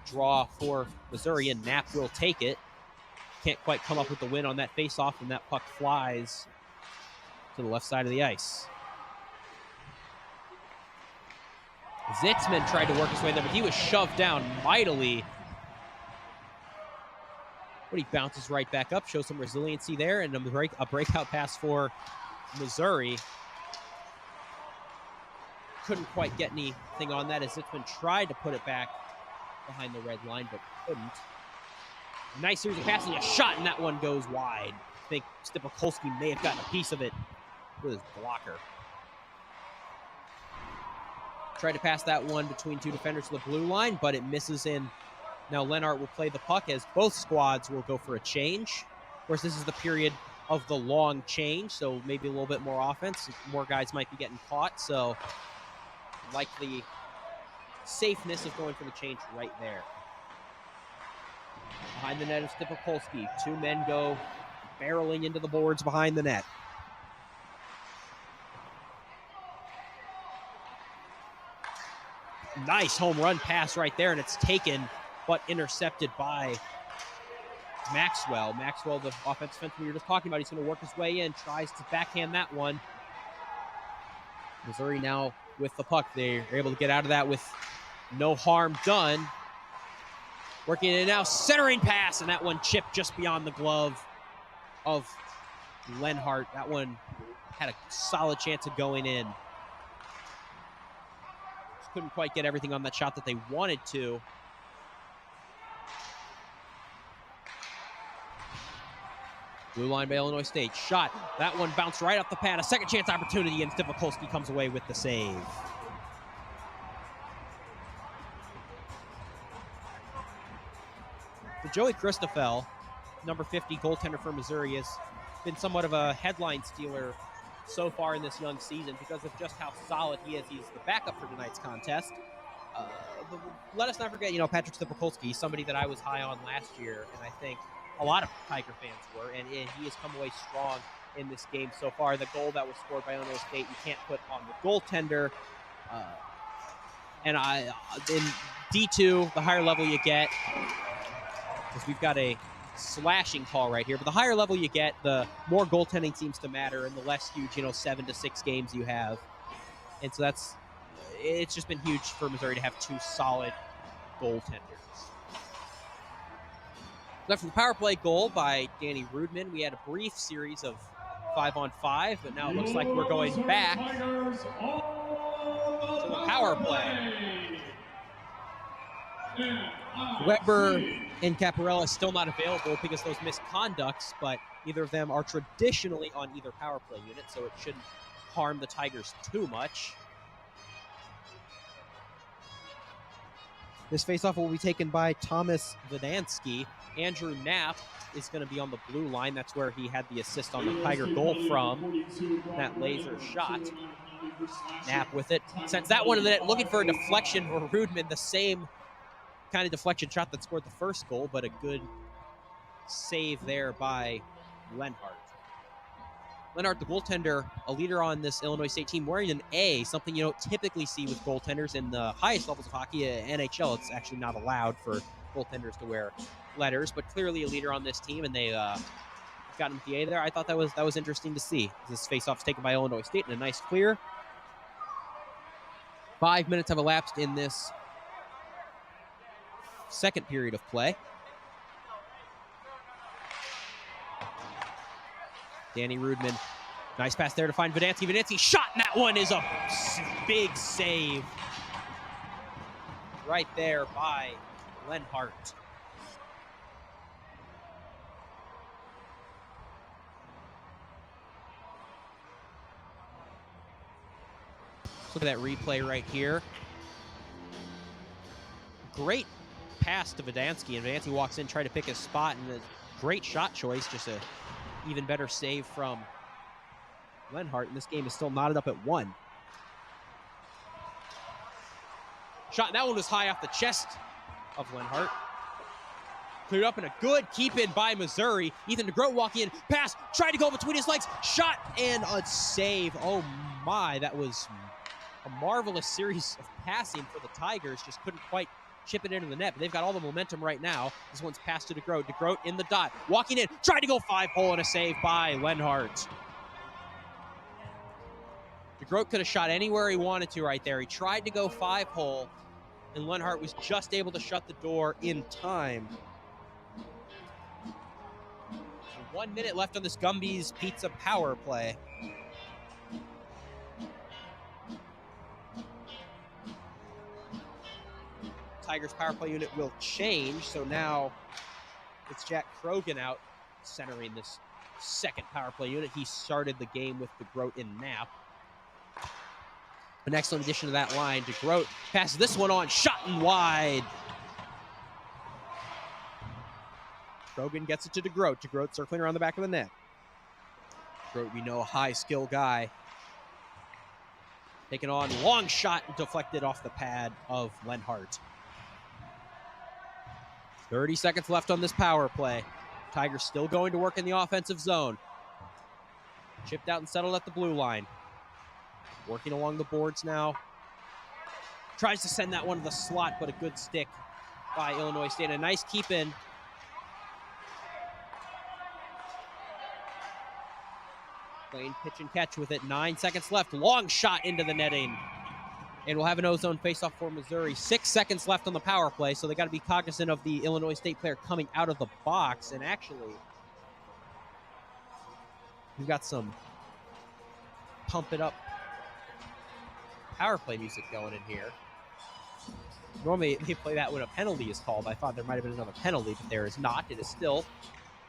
draw for Missouri, and Knapp will take it. Can't quite come up with the win on that face-off, and that puck flies to the left side of the ice. Zitzman tried to work his way there, but he was shoved down mightily. But he bounces right back up, shows some resiliency there, and a breakout pass for Missouri. Couldn't quite get anything on that as Zitzman tried to put it back behind the red line, but couldn't. Nice series of passing, a shot, and that one goes wide. I think Stipakolski may have gotten a piece of it with his blocker. Tried to pass that one between two defenders to the blue line, but it misses in. Now Lenhart will play the puck as both squads will go for a change. Of course, this is the period of the long change, so maybe a little bit more offense. More guys might be getting caught, so like the safeness of going for the change right there. Behind the net of Stipakolski. Two men go barreling into the boards behind the net. Nice home run pass right there, and it's taken but intercepted by Maxwell. Maxwell, the offensive defenseman we were just talking about, he's going to work his way in, tries to backhand that one. Missouri now with the puck. They're able to get out of that with no harm done. Working it now, centering pass, and that one chipped just beyond the glove of Lenhart. That one had a solid chance of going in. Just couldn't quite get everything on that shot that they wanted to. Blue line by Illinois State. Shot. That one bounced right off the pad. A second chance opportunity, and Stipakolski comes away with the save. For Joey Christoffel, number 50 goaltender for Missouri, has been somewhat of a headline stealer so far in this young season because of just how solid he is. He's the backup for tonight's contest. Let us not forget, Patrick Stipakolski, somebody that I was high on last year, and I think a lot of Tiger fans were, and he has come away strong in this game so far. The goal that was scored by Illinois State, you can't put on the goaltender. And in D2, the higher level you get, because we've got a slashing call right here, but the higher level you get, the more goaltending seems to matter, and the less huge, 7 to 6 games you have. And so it's just been huge for Missouri to have two solid goaltenders. Left from the power play goal by Danny Rudman. We had a brief series of 5-on-5, but now it looks like we're going back to the power play. Weber and Caparella still not available because those misconducts, but neither of them are traditionally on either power play unit, so it shouldn't harm the Tigers too much. This faceoff will be taken by Thomas Vidansky. Andrew Knapp is going to be on the blue line. That's where he had the assist on the Tiger goal from, that laser shot. Knapp with it. Sends that one in the net, looking for a deflection for Rudman, the same kind of deflection shot that scored the first goal, but a good save there by Lenhart. Lenhart, the goaltender, a leader on this Illinois State team, wearing an A, something you don't typically see with goaltenders in the highest levels of hockey. NHL, it's actually not allowed for goaltenders to wear letters, but clearly a leader on this team, and they got him with the A there. I thought that was interesting to see. This faceoff is taken by Illinois State and a nice clear. 5 minutes have elapsed in this second period of play. Danny Rudman, nice pass there to find Vidansky. Vidansky shot, and that one is a big save right there by Lenhart. Look at that replay right here. Great pass to Vidansky, and Vidansky walks in, trying to pick his spot, and a great shot choice, just a even better save from Lenhart, and this game is still knotted up at 1. Shot, and that one was high off the chest of Lenhart. Cleared up, and a good keep-in by Missouri. Ethan DeGroat walking in, pass, tried to go between his legs, shot, and a save. Oh my, that was a marvelous series of passing for the Tigers. Just couldn't quite chip it into the net, but they've got all the momentum right now. This one's passed to DeGroat. DeGroat in the dot, walking in, tried to go 5-hole, and a save by Lenhart. DeGroat could have shot anywhere he wanted to right there. He tried to go 5-hole, and Lenhart was just able to shut the door in time. 1 minute left on this Gumby's Pizza power play. Tigers power play unit will change, so now it's Jack Krogan out centering this second power play unit. He started the game with DeGroat and Knapp. An excellent addition to that line. DeGroat passes this one on, shot and wide. Krogan gets it to DeGroat. DeGroat circling around the back of the net. DeGroat, we know, a high skill guy. Taken on, long shot and deflected off the pad of Lenhart. 30 seconds left on this power play. Tigers still going to work in the offensive zone. Chipped out and settled at the blue line. Working along the boards now. Tries to send that one to the slot, but a good stick by Illinois State. A nice keep in. Playing pitch and catch with it. 9 seconds left. Long shot into the netting. And we'll have an O-zone faceoff for Missouri. 6 seconds left on the power play, so they got to be cognizant of the Illinois State player coming out of the box. And actually, we've got some pump it up power play music going in here. Normally, they play that when a penalty is called. I thought there might have been another penalty, but there is not. It is still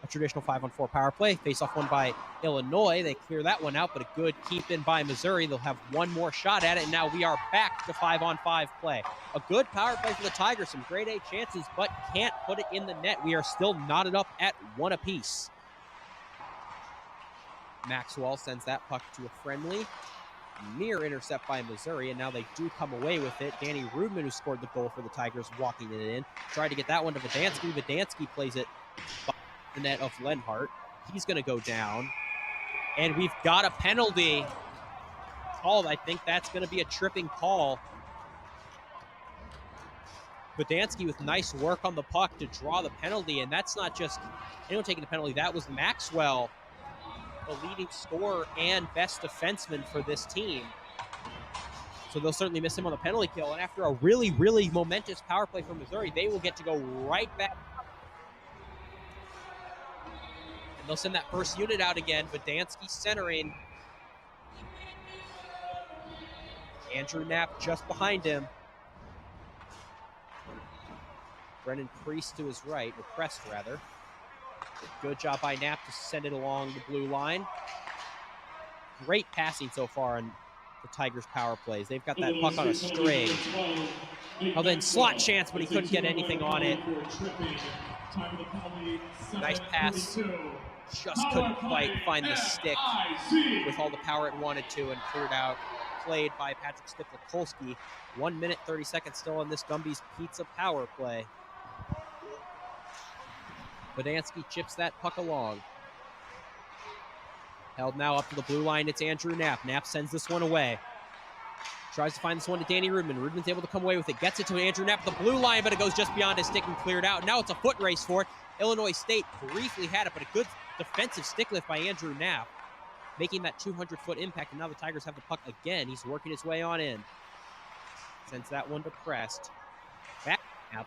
a traditional 5-on-4 power play. Face-off one by Illinois. They clear that one out, but a good keep-in by Missouri. They'll have one more shot at it, and now we are back to 5-on-5 play. A good power play for the Tigers. Some grade A chances, but can't put it in the net. We are still knotted up at 1 apiece. Maxwell sends that puck to a friendly. Near intercept by Missouri, and now they do come away with it. Danny Rudman, who scored the goal for the Tigers, walking it in. Tried to get that one to Vidansky. Vidansky plays it by the net of Lenhart. He's going to go down. And we've got a penalty called. I think that's going to be a tripping call. Vidansky with nice work on the puck to draw the penalty, and that's not just anyone taking the penalty. That was Maxwell, the leading scorer and best defenseman for this team. So they'll certainly miss him on the penalty kill. And after a really, really momentous power play for Missouri, they will get to go right back. And they'll send that first unit out again. Vidansky centering. Andrew Knapp just behind him. Brennan Priest to his right, or Prest rather. Good job by Knapp to send it along the blue line. Great passing so far on the Tigers' power plays. They've got that puck on a string. Oh, then slot chance, but he couldn't get anything on it. Nice pass. Just couldn't quite find the stick with all the power it wanted to, and cleared out. Played by Patrick Stiplikolsky. 1 minute, 30 seconds still on this Gumby's Pizza power play. Vidansky chips that puck along. Held now up to the blue line, it's Andrew Knapp. Knapp sends this one away. Tries to find this one to Danny Rudman. Rudman's able to come away with it. Gets it to Andrew Knapp at the blue line, but it goes just beyond his stick and cleared out. Now it's a foot race for it. Illinois State briefly had it, but a good defensive stick lift by Andrew Knapp, making that 200-foot impact, and now the Tigers have the puck again. He's working his way on in. Sends that one to Prest. Back Knapp.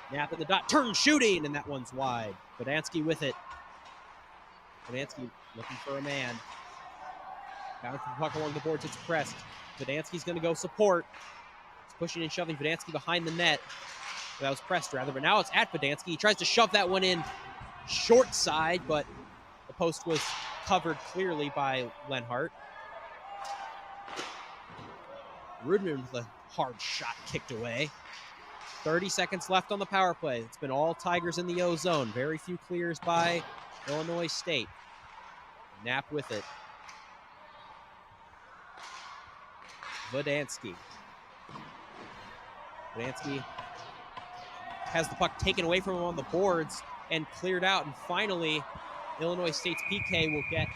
Knapp at the dot, turn shooting, and that one's wide. Vidansky with it. Vidansky looking for a man. Bouncing the puck along the boards, it's Prest. Vidansky's going to go support. He's pushing and shoving Vidansky behind the net. Well, that was Prest, rather, but now it's at Vidansky. He tries to shove that one in short side, but the post was covered clearly by Lenhart. Rudman with a hard shot kicked away. 30 seconds left on the power play. It's been all Tigers in the O zone. Very few clears by Illinois State. Knapp with it. Vidansky. Vidansky has the puck taken away from him on the boards and cleared out. And finally, Illinois State's PK will get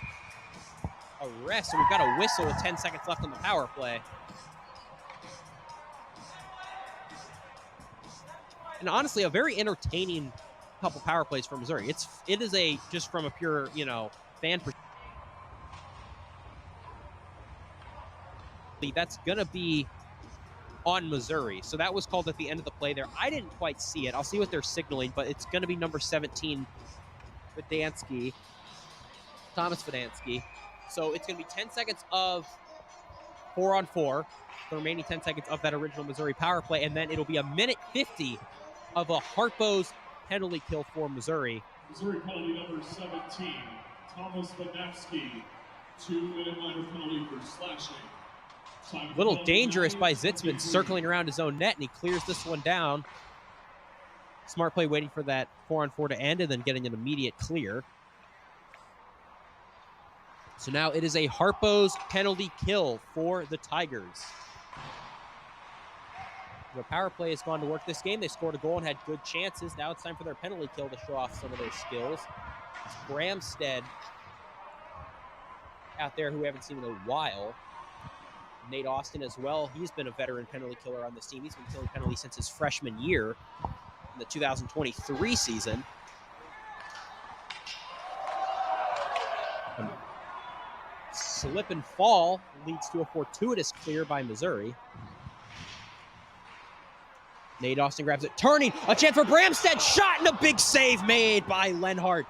a rest. So we've got a whistle with 10 seconds left on the power play. And honestly, a very entertaining couple power plays for Missouri. It is a, just from a pure, fan perspective. That's going to be on Missouri. So that was called at the end of the play there. I didn't quite see it. I'll see what they're signaling, but it's going to be number 17, Fidansky, Thomas Fidansky. So it's going to be 10 seconds of 4-on-4, the remaining 10 seconds of that original Missouri power play, and then it'll be a minute 50 of a Harpo's penalty kill for Missouri. Missouri penalty number 17, Thomas Fidansky, 2-minute minor penalty for slashing. Little dangerous by Zitzman, circling around his own net, and he clears this one down. Smart play waiting for that 4-on-4 to end and then getting an immediate clear. So now it is a Harpo's penalty kill for the Tigers. The power play has gone to work this game. They scored a goal and had good chances. Now it's time for their penalty kill to show off some of their skills. It's Bramstead out there who we haven't seen in a while. Nate Austin as well. He's been a veteran penalty killer on this team. He's been killing penalties since his freshman year in the 2023 season. Slip and fall leads to a fortuitous clear by Missouri. Nate Austin grabs it, turning, a chance for Bramstead, shot and a big save made by Lenhart.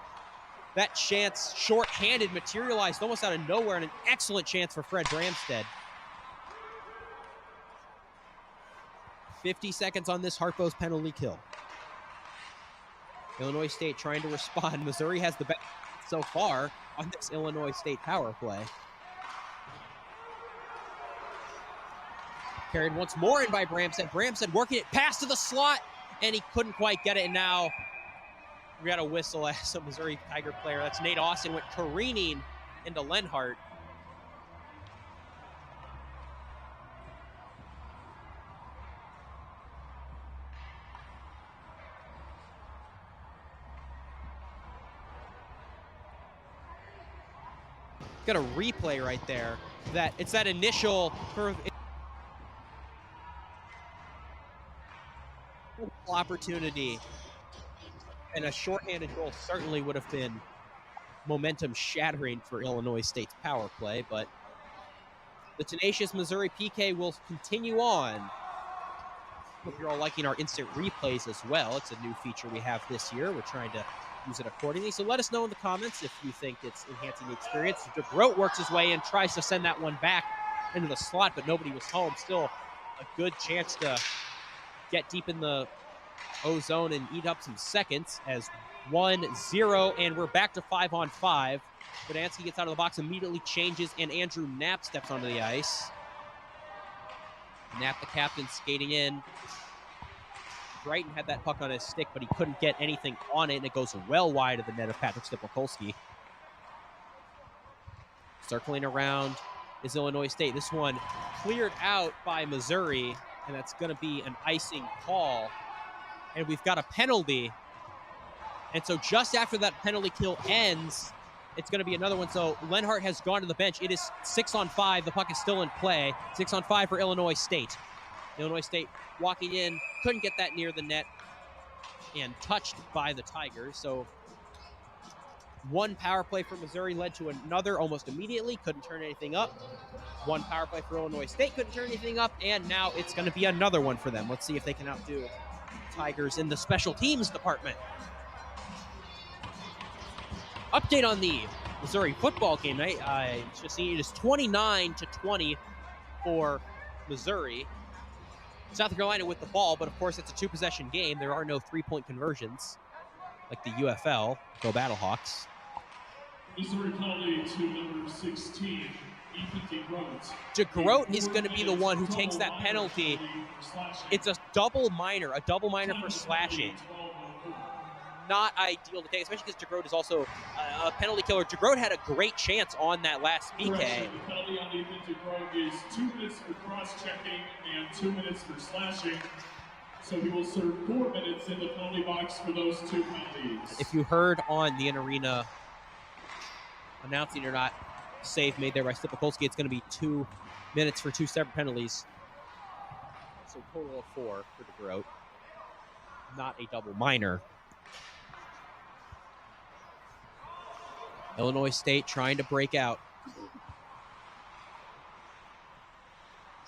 That chance, short-handed, materialized almost out of nowhere, and an excellent chance for Fred Bramstead. 50 seconds on this Harpo's penalty kill. Illinois State trying to respond. Missouri has the best so far on this Illinois State power play. Carried once more in by Bramstead. Bramstead working it past to the slot, and he couldn't quite get it. And now we got a whistle as a Missouri Tiger player. That's Nate Austin, went careening into Lenhart. Got a replay right there. That it's that initial opportunity, and a shorthanded goal certainly would have been momentum shattering for Illinois State's power play, but the tenacious Missouri PK will continue on. Hope you're all liking our instant replays as well. It's a new feature we have this year. We're trying to use it accordingly. So let us know in the comments if you think it's enhancing the experience. DeGroat works his way in, tries to send that one back into the slot, but nobody was home. Still a good chance to get deep in the O-zone and eat up some seconds as 1-0, and we're back to 5-on-5. Fidansky gets out of the box, immediately changes, and Andrew Knapp steps onto the ice. Knapp, the captain, skating in. Brighton had that puck on his stick, but he couldn't get anything on it, and it goes well wide of the net of Patrick Stipolkolski. Circling around is Illinois State. This one cleared out by Missouri, and that's going to be an icing call. And we've got a penalty. And so just after that penalty kill ends, it's going to be another one. So Lenhart has gone to the bench. It is 6-on-5. The puck is still in play. 6-on-5 for Illinois State. Illinois State walking in, couldn't get that near the net, and touched by the Tigers. So one power play for Missouri led to another almost immediately. Couldn't turn anything up. One power play for Illinois State, couldn't turn anything up. And now it's going to be another one for them. Let's see if they can outdo Tigers in the special teams department. Update on the Missouri football game night. I just see it is 29-20 for Missouri. South Carolina with the ball, but of course it's a two-possession game. There are no three-point conversions like the UFL. Go Battlehawks. Missouri penalty to number 16, Ethan DeGroat. DeGroat is going to be the one who takes that penalty. It's a double minor for slashing. Not ideal to take, especially because DeGroat is also a penalty killer. DeGroat had a great chance on that last PK. The penalty on Ethan DeGroat is 2 minutes for cross-checking and 2 minutes for slashing. So he will serve 4 minutes in the penalty box for those two penalties. If you heard on the in-arena announcing or not, save made there by Stipolkolski, it's going to be 2 minutes for two separate penalties. So total of 4 for DeGroat. Not a double minor. Illinois State trying to break out.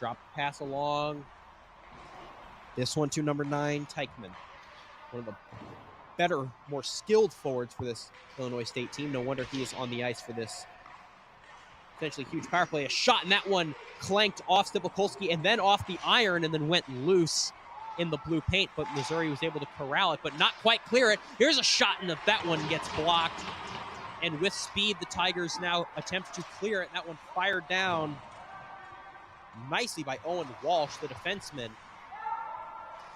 Drop the pass along. This one to number 9, Teichman. One of the better, more skilled forwards for this Illinois State team. No wonder he is on the ice for this potentially huge power play. A shot, and that one clanked off Stipikolski and then off the iron and then went loose in the blue paint, but Missouri was able to corral it, but not quite clear it. Here's a shot, and that one gets blocked. And with speed, the Tigers now attempt to clear it. That one fired down nicely by Owen Walsh, the defenseman.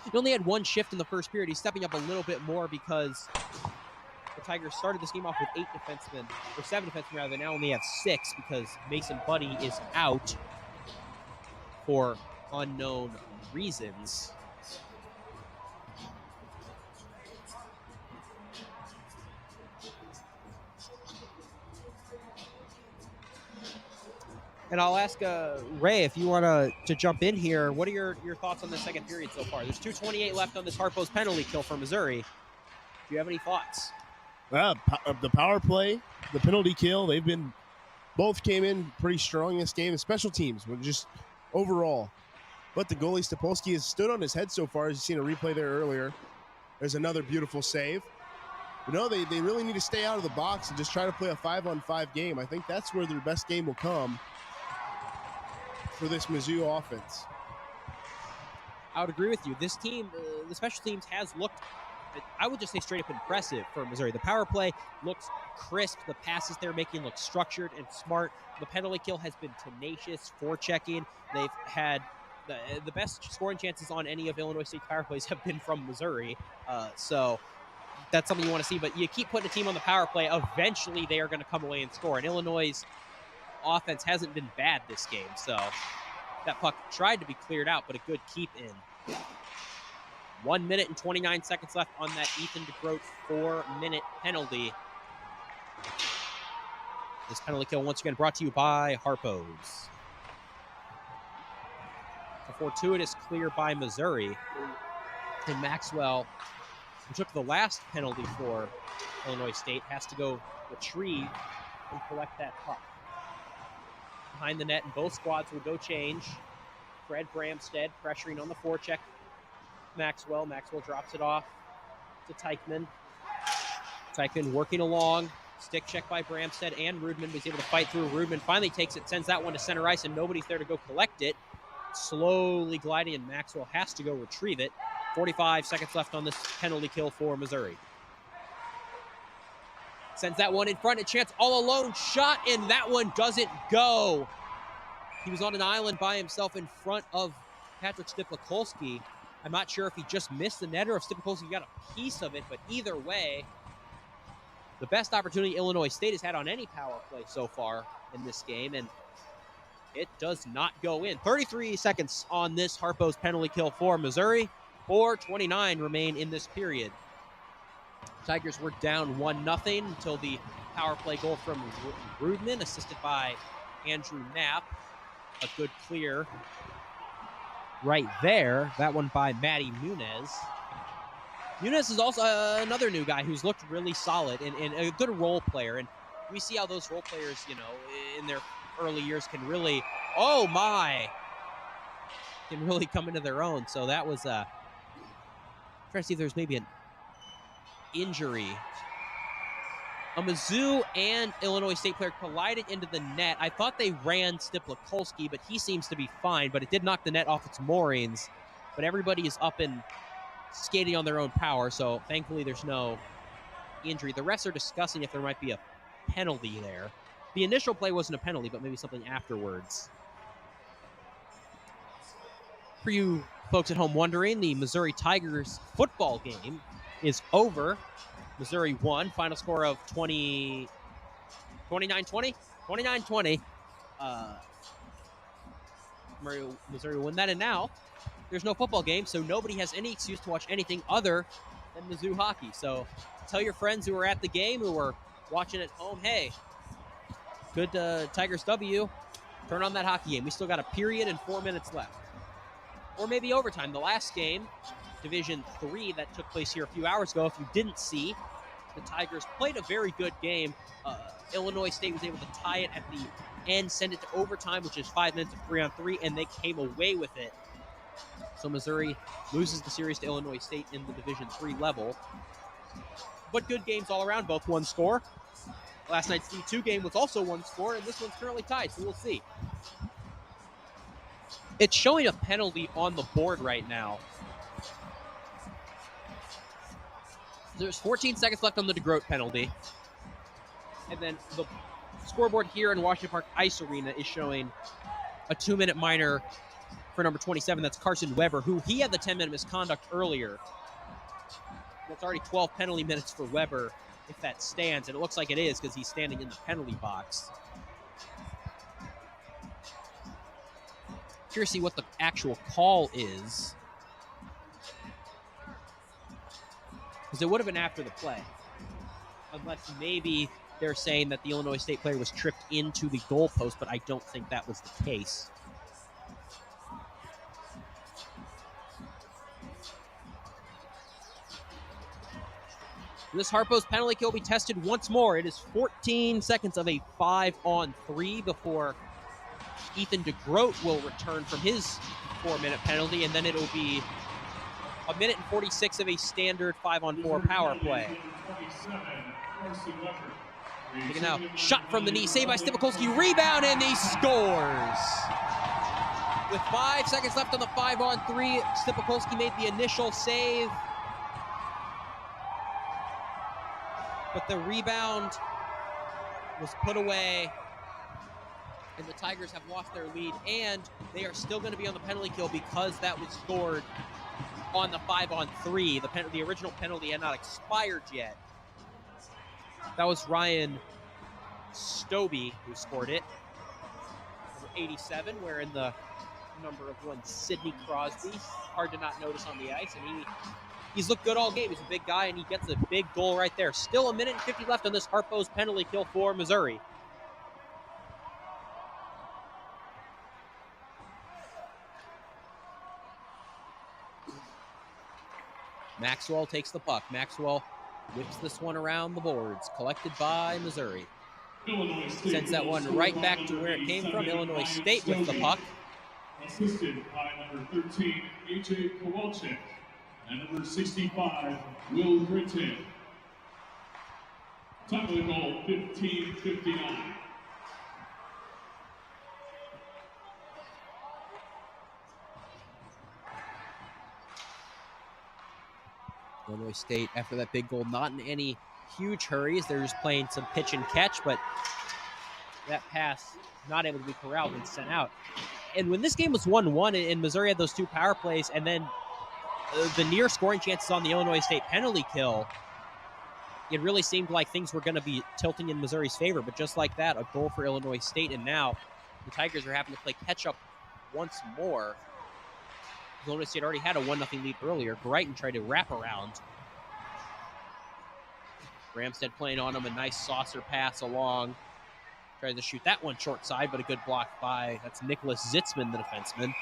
He only had one shift in the first period. He's stepping up a little bit more because the Tigers started this game off with 8 defensemen, or 7 defensemen rather. They now only have 6 because Mason Buddy is out for unknown reasons. And I'll ask Ray, if you want to jump in here, what are your thoughts on the second period so far? There's 2:28 left on this Harpo's penalty kill for Missouri. Do you have any thoughts? The power play, the penalty kill, both came in pretty strong in this game. The special teams, but just overall. But the goalie Stopolsky has stood on his head so far, as you've seen a replay there earlier. There's another beautiful save. But no, they really need to stay out of the box and just try to play a 5-on-5 game. I think that's where their best game will come for this Mizzou offense. I would agree with you. This team, the special teams, has looked, I would just say, straight up impressive for Missouri. The power play looks crisp. The passes they're making look structured and smart. The penalty kill has been tenacious, forechecking. They've had the best scoring chances on any of Illinois State's power plays have been from Missouri. So that's something you want to see. But you keep putting a team on the power play, eventually they are going to come away and score. And Illinois' offense hasn't been bad this game. So that puck tried to be cleared out, but a good keep in. 1 minute and 29 seconds left on that Ethan DeGroat 4-minute penalty. This penalty kill once again brought to you by Harpo's. A fortuitous clear by Missouri. And Maxwell, who took the last penalty for Illinois State, has to go retrieve and collect that puck. Behind the net, and both squads will go change. Fred Bramstead pressuring on the forecheck. Maxwell drops it off to Teichman. Teichman working along. Stick check by Bramstead, and Rudman was able to fight through. Rudman finally takes it, sends that one to center ice, and nobody's there to go collect it. Slowly gliding, and Maxwell has to go retrieve it. 45 seconds left on this penalty kill for Missouri. Sends that one in front, a chance all alone, shot, and that one doesn't go. He was on an island by himself in front of Patrick Stipikolski. I'm not sure if he just missed the net or if Stipikolski got a piece of it, but either way, the best opportunity Illinois State has had on any power play so far in this game, and it does not go in. 33 seconds on this Harpo's penalty kill for Missouri. 4:29 remain in this period. Tigers were down 1-0 until the power play goal from Rudman, assisted by Andrew Knapp. A good clear right there. That one by Matty Nunez. Nunez is also another new guy who's looked really solid and a good role player. And we see how those role players, in their early years can really, can really come into their own. So that was, trying to see if there's maybe an injury. A Mizzou and Illinois State player collided into the net. I thought they ran Stipikolski, but he seems to be fine, but it did knock the net off its moorings. But everybody is up and skating on their own power, so thankfully there's no injury. The refs are discussing if there might be a penalty there. The initial play wasn't a penalty, but maybe something afterwards. For you folks at home wondering, the Missouri Tigers football game is over. Missouri won. Final score of 29-20? 29-20. Missouri won that, and now there's no football game, so nobody has any excuse to watch anything other than Mizzou hockey. So tell your friends who are at the game, who are watching at home, hey, good Tigers W. Turn on that hockey game. We still got a period and 4 minutes left. Or maybe overtime. The last game, Division III, that took place here a few hours ago. If you didn't see, the Tigers played a very good game. Illinois State was able to tie it at the and send it to overtime, which is 5 minutes of 3-on-3, and they came away with it. So Missouri loses the series to Illinois State in the Division III level. But good games all around, both one score. Last night's D2 game was also one score, and this one's currently tied, so we'll see. It's showing a penalty on the board right now. There's 14 seconds left on the DeGroat penalty. And then the scoreboard here in Washington Park Ice Arena is showing a 2-minute minor for number 27. That's Carson Weber, who he had the 10-minute misconduct earlier. That's already 12 penalty minutes for Weber, if that stands. And it looks like it is because he's standing in the penalty box. Curious to see what the actual call is. Because it would have been after the play. Unless maybe they're saying that the Illinois State player was tripped into the goalpost, but I don't think that was the case. This Harpo's penalty kill will be tested once more. It is 14 seconds of a 5-on-3 before Ethan DeGroat will return from his 4-minute penalty, and then it'll be 1 minute and 46 of a standard 5-on-4 power play. Taking out, shot from the knee, saved by Stipakolski, rebound, and he scores! With 5 seconds left on the 5-on-3, Stipakolski made the initial save. But the rebound was put away, and the Tigers have lost their lead, and they are still going to be on the penalty kill because that was scored on the 5-on-3. The original penalty had not expired yet. That was Ryan Stobie who scored it. Number 87, wearing the number of 1, Sidney Crosby. Hard to not notice on the ice, and he's looked good all game. He's a big guy, and he gets a big goal right there. Still 1 minute and 50 left on this Harpo's penalty kill for Missouri. Maxwell takes the puck. Maxwell whips this one around the boards. Collected by Missouri. Sends that one right back to where it came from. Illinois State with the puck. Assisted by number 13, A.J. Kowalczyk, and number 65, Will Gritton. Time of the goal, 15:59. Illinois State, after that big goal, not in any huge hurries. They're just playing some pitch and catch, but that pass not able to be corralled and sent out. And when this game was 1-1 and Missouri had those 2 power plays and then the near scoring chances on the Illinois State penalty kill, it really seemed like things were going to be tilting in Missouri's favor. But just like that, a goal for Illinois State, and now the Tigers are having to play catch-up once more. Illinois State already had a 1-0 lead earlier. Greiten tried to wrap around. Ramstead playing on him, a nice saucer pass along. Tries to shoot that one short side, but a good block by, that's Nicholas Zitzman, the defenseman.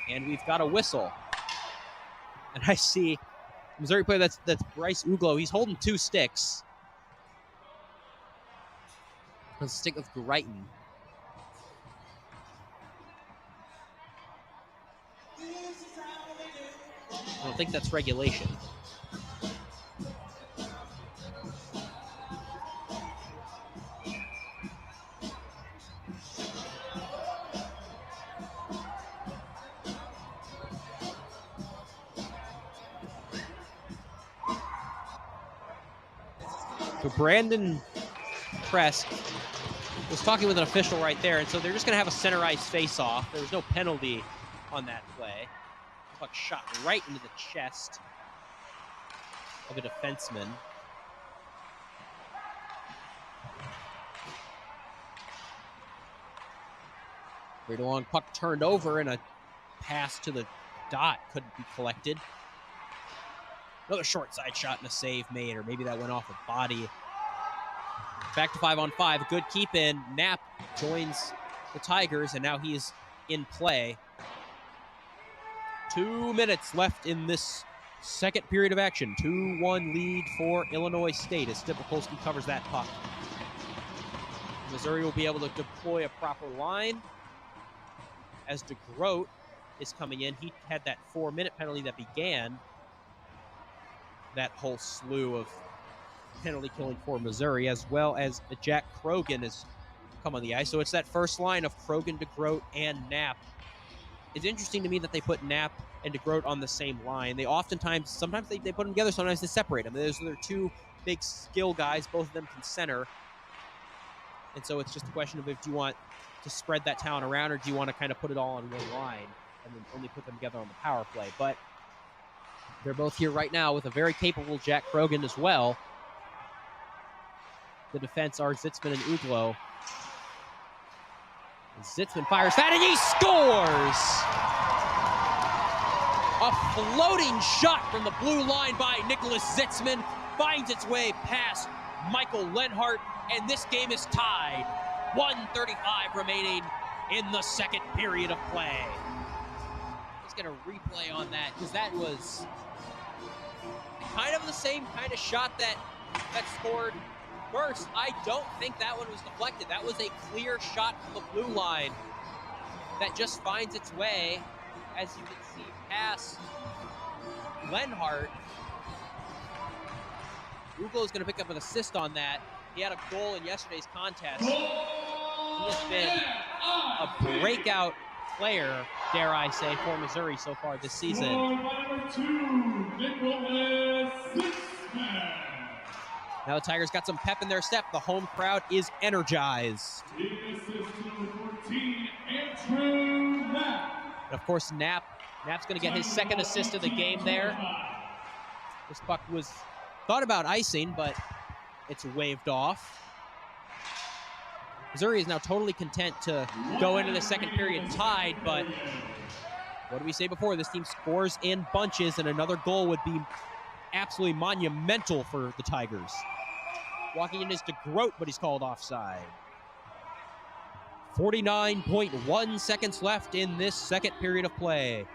And we've got a whistle. And I see Missouri player, that's Bryce Uglo. He's holding 2 sticks. A stick of Greiten. I don't think that's regulation. So Brandon Press was talking with an official right there, and so they're just going to have a center ice face-off. There was no penalty on that play. The puck shot right into the chest of a defenseman. Very long puck turned over, and a pass to the dot couldn't be collected. Another short side shot and a save made, or maybe that went off a body. Back to 5-on-5. Good keep in. Knapp joins the Tigers, and now he's in play. 2 minutes left in this second period of action. 2-1 lead for Illinois State as Stipakolski covers that puck. Missouri will be able to deploy a proper line as DeGroat is coming in. He had that 4-minute penalty that began that whole slew of penalty killing for Missouri, as well as Jack Krogan has come on the ice. So it's that first line of Krogan, DeGroat, and Knapp. It's interesting to me that they put Knapp and DeGroat on the same line. They sometimes they put them together, sometimes they separate them. Those are their two big skill guys. Both of them can center. And so it's just a question of if you want to spread that talent around or do you want to kind of put it all on one line and then only put them together on the power play. But they're both here right now with a very capable Jack Krogan as well. The defense are Zitzman and Uglo. And Zitzman fires that and he scores! A floating shot from the blue line by Nicholas Zitzman finds its way past Michael Lenhart, and this game is tied. 1:35 remaining in the second period of play. I'm just going to replay on that because that was kind of the same kind of shot that scored first. I don't think that one was deflected. That was a clear shot from the blue line that just finds its way, as you can see, past Lenhart. Uglo is going to pick up an assist on that. He had a goal in yesterday's contest. He has been a breakout player, dare I say, for Missouri so far this season. Number 2, Nicholas Zitzman. Now the Tigers got some pep in their step. The home crowd is energized. Team assist to number 14, Andrew Knapp. And of course, Knapp's going to get his second assist of the game there. This puck was thought about icing, but it's waved off. Missouri is now totally content to go into the second period tied, but what did we say before? This team scores in bunches, and another goal would be absolutely monumental for the Tigers. Walking in is DeGroat, but he's called offside. 49.1 seconds left in this second period of play.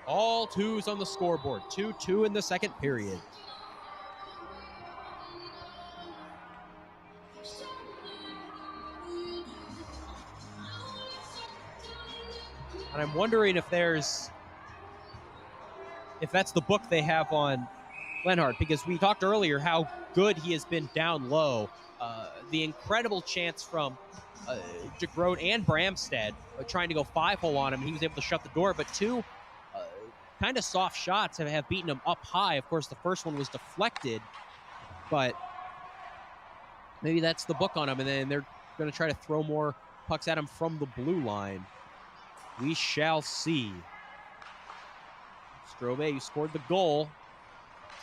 All twos on the scoreboard. 2-2 in the second period. And I'm wondering if that's the book they have on Lenhart, because we talked earlier how good he has been down low. The incredible chance from DeGroat and Bramstead trying to go 5-hole on him. He was able to shut the door, but two kind of soft shots have beaten him up high. Of course, the first one was deflected, but maybe that's the book on him, and then they're going to try to throw more pucks at him from the blue line. We shall see. Strobe, who scored the goal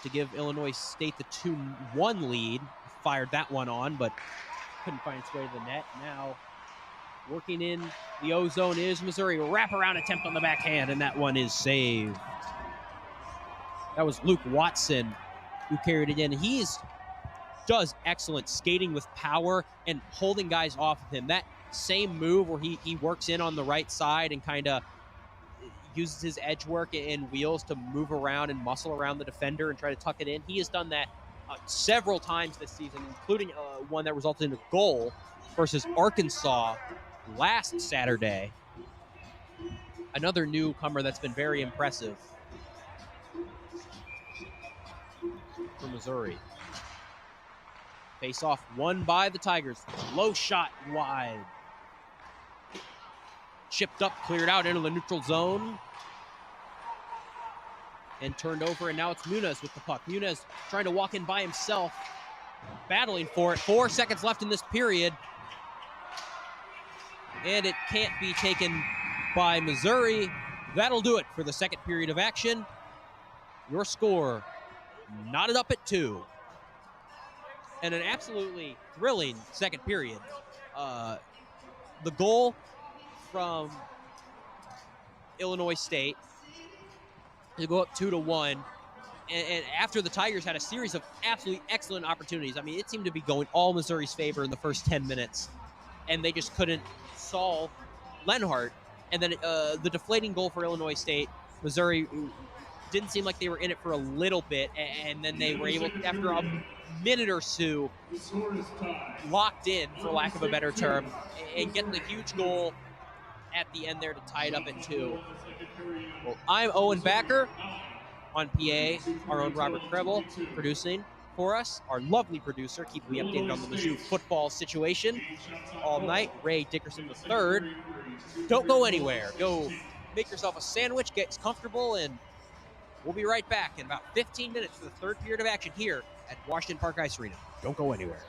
to give Illinois State the 2-1 lead, fired that one on, but couldn't find its way to the net. Now, working in the O-zone is Missouri. Wraparound attempt on the backhand, and that one is saved. That was Luke Watson who carried it in. He does excellent skating with power and holding guys off of him. That same move where he works in on the right side and kind of uses his edge work and wheels to move around and muscle around the defender and try to tuck it in. He has done that several times this season, including one that resulted in a goal versus Arkansas last Saturday. Another newcomer that's been very impressive for Missouri. Face off won by the Tigers. Low shot wide. Chipped up, cleared out into the neutral zone. And turned over, and now it's Muniz with the puck. Muniz trying to walk in by himself, battling for it. 4 seconds left in this period. And it can't be taken by Missouri. That'll do it for the second period of action. Your score knotted up at 2. And an absolutely thrilling second period. The goal from Illinois State to go up 2-1, and after the Tigers had a series of absolutely excellent opportunities. I mean, it seemed to be going all Missouri's favor in the first 10 minutes, and they just couldn't solve Lenhart. And then the deflating goal for Illinois State, Missouri didn't seem like they were in it for a little bit, and then they were able, after a minute or two, The score is tied. locked in, for lack of a better term, and getting the huge goal at the end there to tie it up at 2. Well, I'm Owen Backer on PA, our own Robert Krebel producing for us, our lovely producer, keeping me updated on the Mizzou football situation all night, Ray Dickerson III. Don't go anywhere. Go make yourself a sandwich, get comfortable, and we'll be right back in about 15 minutes for the third period of action here at Washington Park Ice Arena. Don't go anywhere.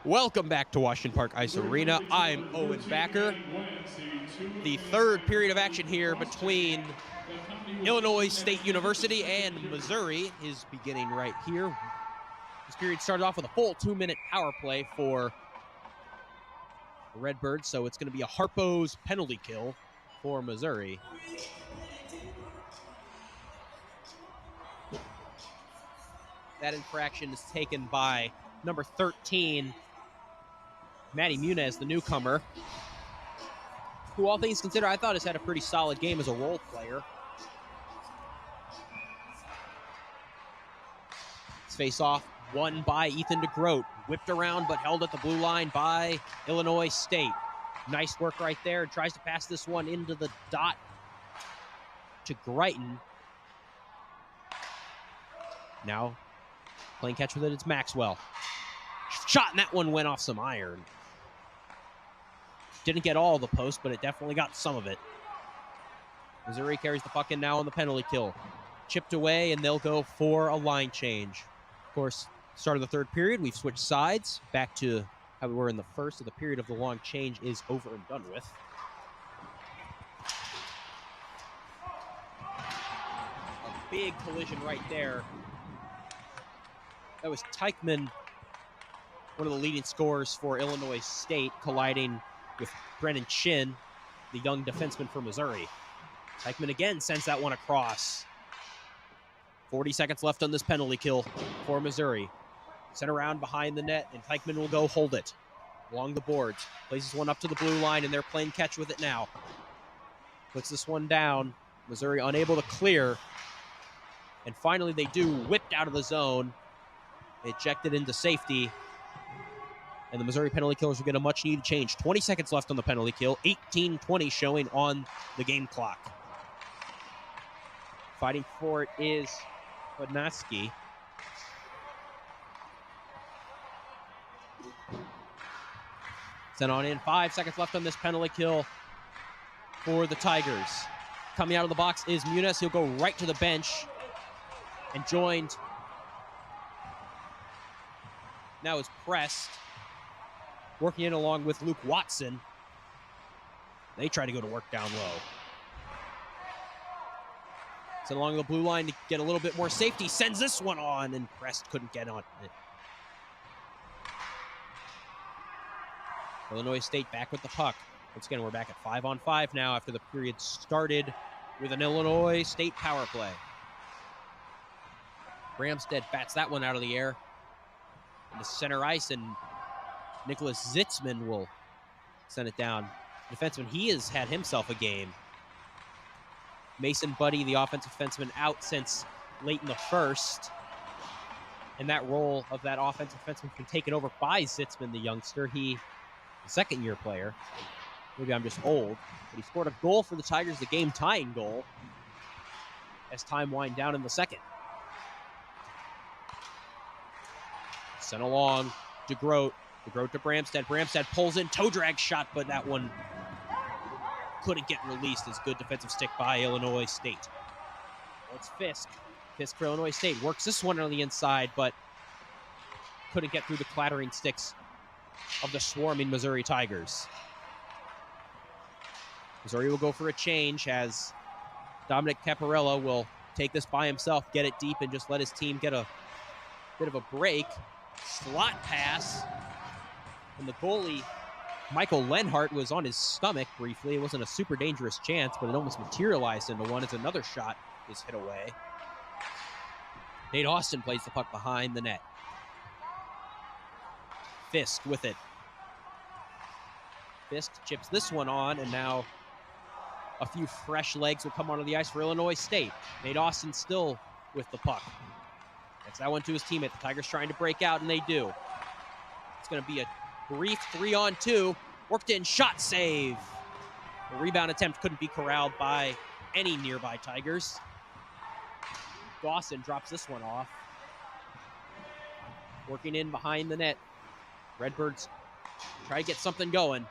Welcome back to Washington Park Ice Arena. I'm Owen Backer. The third period of action here between Illinois State University and Missouri is beginning right here. This period started off with a full 2-minute power play for the Redbirds, so it's going to be a Harpo's penalty kill for Missouri. That infraction is taken by number 13, Maddie Muniz, the newcomer, who, all things considered, I thought has had a pretty solid game as a role player. It's face-off won by Ethan DeGroat, whipped around but held at the blue line by Illinois State. Nice work right there. Tries to pass this one into the dot to Greiton. Now playing catch with it, it's Maxwell. Shot, and that one went off some iron. Didn't get all the post, but it definitely got some of it. Missouri carries the puck in now on the penalty kill. Chipped away, and they'll go for a line change. Of course, start of the third period, we've switched sides back to how we were in the first, so the period of the long change is over and done with. A big collision right there. That was Teichman, one of the leading scorers for Illinois State, colliding with Brennan Chin, the young defenseman for Missouri. Teichman again sends that one across. 40 seconds left on this penalty kill for Missouri. Sent around behind the net, and Teichman will go hold it along the boards. Places one up to the blue line, and they're playing catch with it now. Puts this one down. Missouri unable to clear. And finally they do, whipped out of the zone. Ejected into safety. And the Missouri penalty killers will get a much-needed change. 20 seconds left on the penalty kill. 18:20 showing on the game clock. Fighting for it is Podnaski. Sent on in. 5 seconds left on this penalty kill for the Tigers. Coming out of the box is Muniz. He'll go right to the bench and joined. Now is Prest working in along with Luke Watson. They try to go to work down low. Sent along the blue line to get a little bit more safety. Sends this one on, and Prest couldn't get on it. Illinois State back with the puck. Once again, we're back at 5-on-5 now after the period started with an Illinois State power play. Bramstead bats that one out of the air into center ice, and Nicholas Zitzman will send it down. Defenseman, he has had himself a game. Mason Buddy, the offensive defenseman, out since late in the first. And that role of that offensive defenseman been taken over by Zitzman, the youngster. He, the second-year player. Maybe I'm just old. But he scored a goal for the Tigers, the game-tying goal, as time wind down in the second. Sent along, DeGroat. DeGroat to Bramstead. Bramstead pulls in, toe drag shot, but that one couldn't get released as good defensive stick by Illinois State. Well, it's Fisk. Fisk for Illinois State. Works this one on the inside, but couldn't get through the clattering sticks of the swarming Missouri Tigers. Missouri will go for a change as Dominic Caparella will take this by himself, get it deep, and just let his team get a bit of a break. Slot pass. And the goalie, Michael Lenhart, was on his stomach briefly. It wasn't a super dangerous chance, but it almost materialized into one as another shot is hit away. Nate Austin plays the puck behind the net. Fisk with it. Fisk chips this one on, and now a few fresh legs will come onto the ice for Illinois State. Nate Austin still with the puck. Gets that one to his teammate. The Tigers trying to break out, and they do. It's going to be a brief 3-on-2. Worked in, shot save. The rebound attempt couldn't be corralled by any nearby Tigers. Dawson drops this one off. Working in behind the net. Redbirds try to get something going.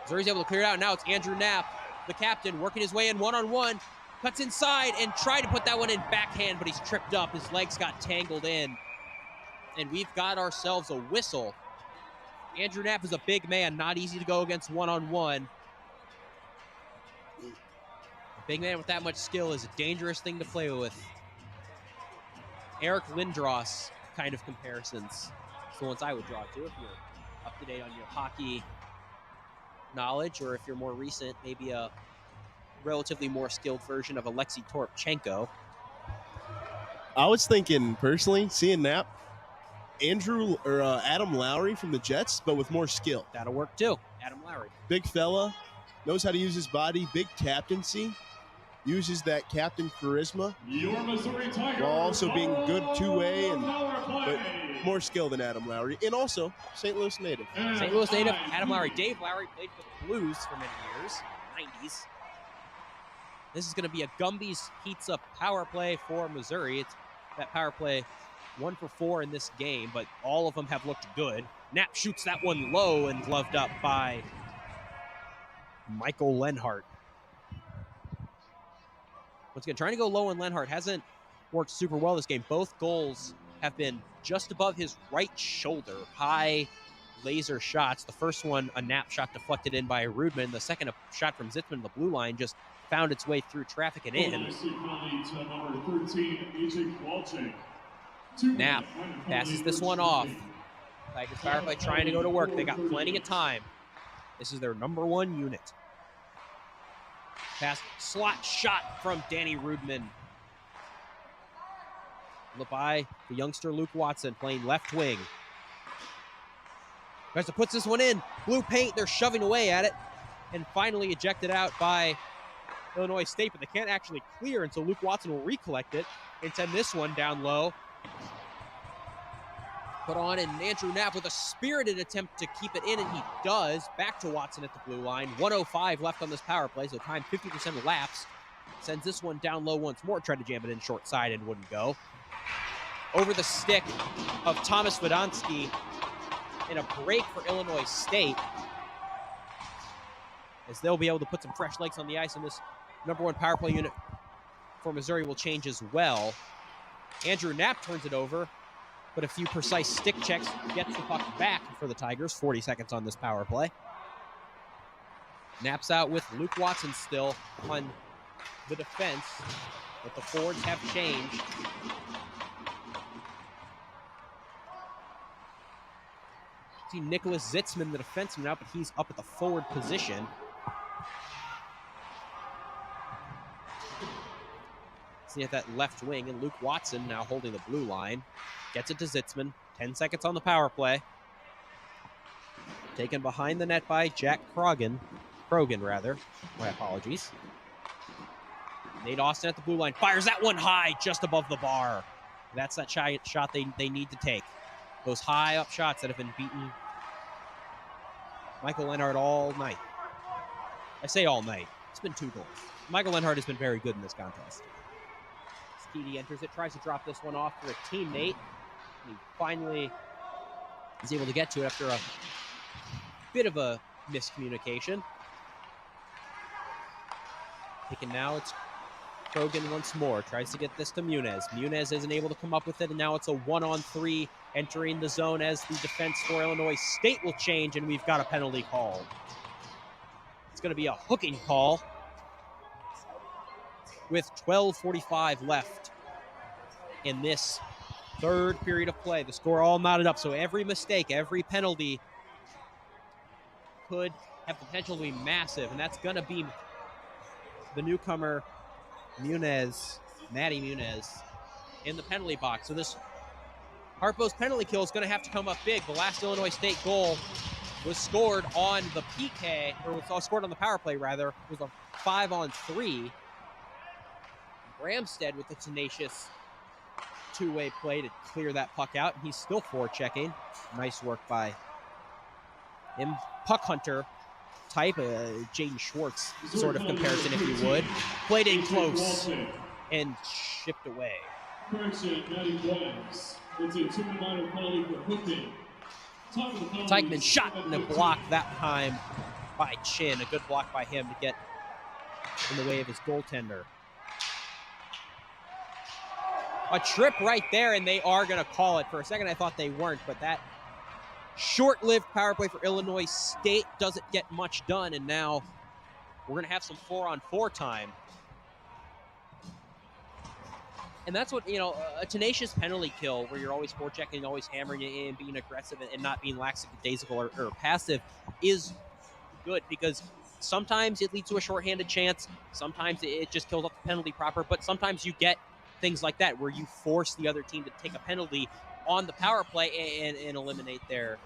Missouri's able to clear it out. Now it's Andrew Knapp, the captain, working his way in one-on-one. Cuts inside and tried to put that one in backhand, but he's tripped up. His legs got tangled in. And we've got ourselves a whistle. Andrew Knapp is a big man, not easy to go against one-on-one. A big man with that much skill is a dangerous thing to play with. Eric Lindros kind of comparisons. It's the ones I would draw to if you're up to date on your hockey knowledge, or if you're more recent, maybe a relatively more skilled version of Alexei Toropchenko. I was thinking, personally, seeing Knapp, Adam Lowry from the Jets, but with more skill. That'll work too. Adam Lowry. Big fella, knows how to use his body, big captaincy, uses that captain charisma Your Missouri Tigers while also being good two-way, and power play. but more skill than Adam Lowry, and also St. Louis native. St. Louis native Adam Lowry. Dave Lowry played for the Blues for many years, in the 90s. This is going to be a Gumby's Pizza power play for Missouri. It's that power play 1 for 4 in this game, but all of them have looked good. Knapp shoots that one low and gloved up by Michael Lenhart. Once again, trying to go low on Lenhart hasn't worked super well this game. Both goals have been just above his right shoulder. High laser shots. The first one, a Knapp shot deflected in by Rudman. The second, a shot from Zitzman, the blue line, just found its way through traffic and in. Knapp passes this one off. Tigers power play trying to go to work. They got plenty of time. This is their number 1 unit. Pass, slot shot from Danny Rudman. Look by the youngster Luke Watson playing left wing. Garza puts this one in. Blue paint, they're shoving away at it. And finally ejected out by Illinois State, but they can't actually clear, and so Luke Watson will recollect it and send this one down low. Put on, and Andrew Knapp with a spirited attempt to keep it in, and he does. Back to Watson at the blue line. 1:05 left on this power play, so time 50% elapsed. Sends this one down low once more. Tried to jam it in short side and wouldn't go. Over the stick of Thomas Vodansky in a break for Illinois State, as they'll be able to put some fresh legs on the ice, and this number 1 power play unit for Missouri will change as well. Andrew Knapp turns it over, but a few precise stick checks gets the puck back for the Tigers. 40 seconds on this power play. Knapp's out with Luke Watson still on the defense, but the forwards have changed. See Nicholas Zitzman, the defenseman, out, but he's up at the forward position. See at that left wing, and Luke Watson now holding the blue line. Gets it to Zitzman. 10 seconds on the power play. Taken behind the net by Jack Krogan. My apologies. Nate Austin at the blue line. Fires that one high just above the bar. That's that shot they need to take. Those high up shots that have been beaten Michael Lenhart all night. I say all night. It's been 2 goals. Michael Lenhart has been very good in this contest. Skeety enters it, tries to drop this one off for a teammate. He finally is able to get to it after a bit of a miscommunication. Taken now, it's Krogan once more. Tries to get this to Muniz. Muniz isn't able to come up with it, and now it's a 1-on-3 entering the zone as the defense for Illinois State will change, and we've got a penalty called. It's going to be a hooking call with 12:45 left in this 3rd period of play. The score all knotted up, so every mistake, every penalty could have potential to be massive, and that's going to be the newcomer Matty Muniz, in the penalty box. So this Harpo's penalty kill is going to have to come up big. The last Illinois State goal was scored on the PK, or was scored on the power play, rather. It was a 5-on-3. Bramstead with a tenacious 2-way play to clear that puck out, and he's still forechecking. Nice work by him. Puck hunter type, Jaden Schwartz sort of comparison, if you would. Played in close and shipped away. Correction, Matty Williams. It's a 2-minor penalty for hooking. Teichman shot in a block that time by Chin. A good block by him to get in the way of his goaltender. A trip right there, and they are going to call it. For a second, I thought they weren't, but that short-lived power play for Illinois State doesn't get much done, and now we're going to have some 4-on-4 time. And that's what, a tenacious penalty kill where you're always forechecking, always hammering it in, being aggressive and not being lackadaisical or passive is good, because sometimes it leads to a shorthanded chance. Sometimes it just kills off the penalty proper, but sometimes you get things like that where you force the other team to take a penalty on the power play and eliminate their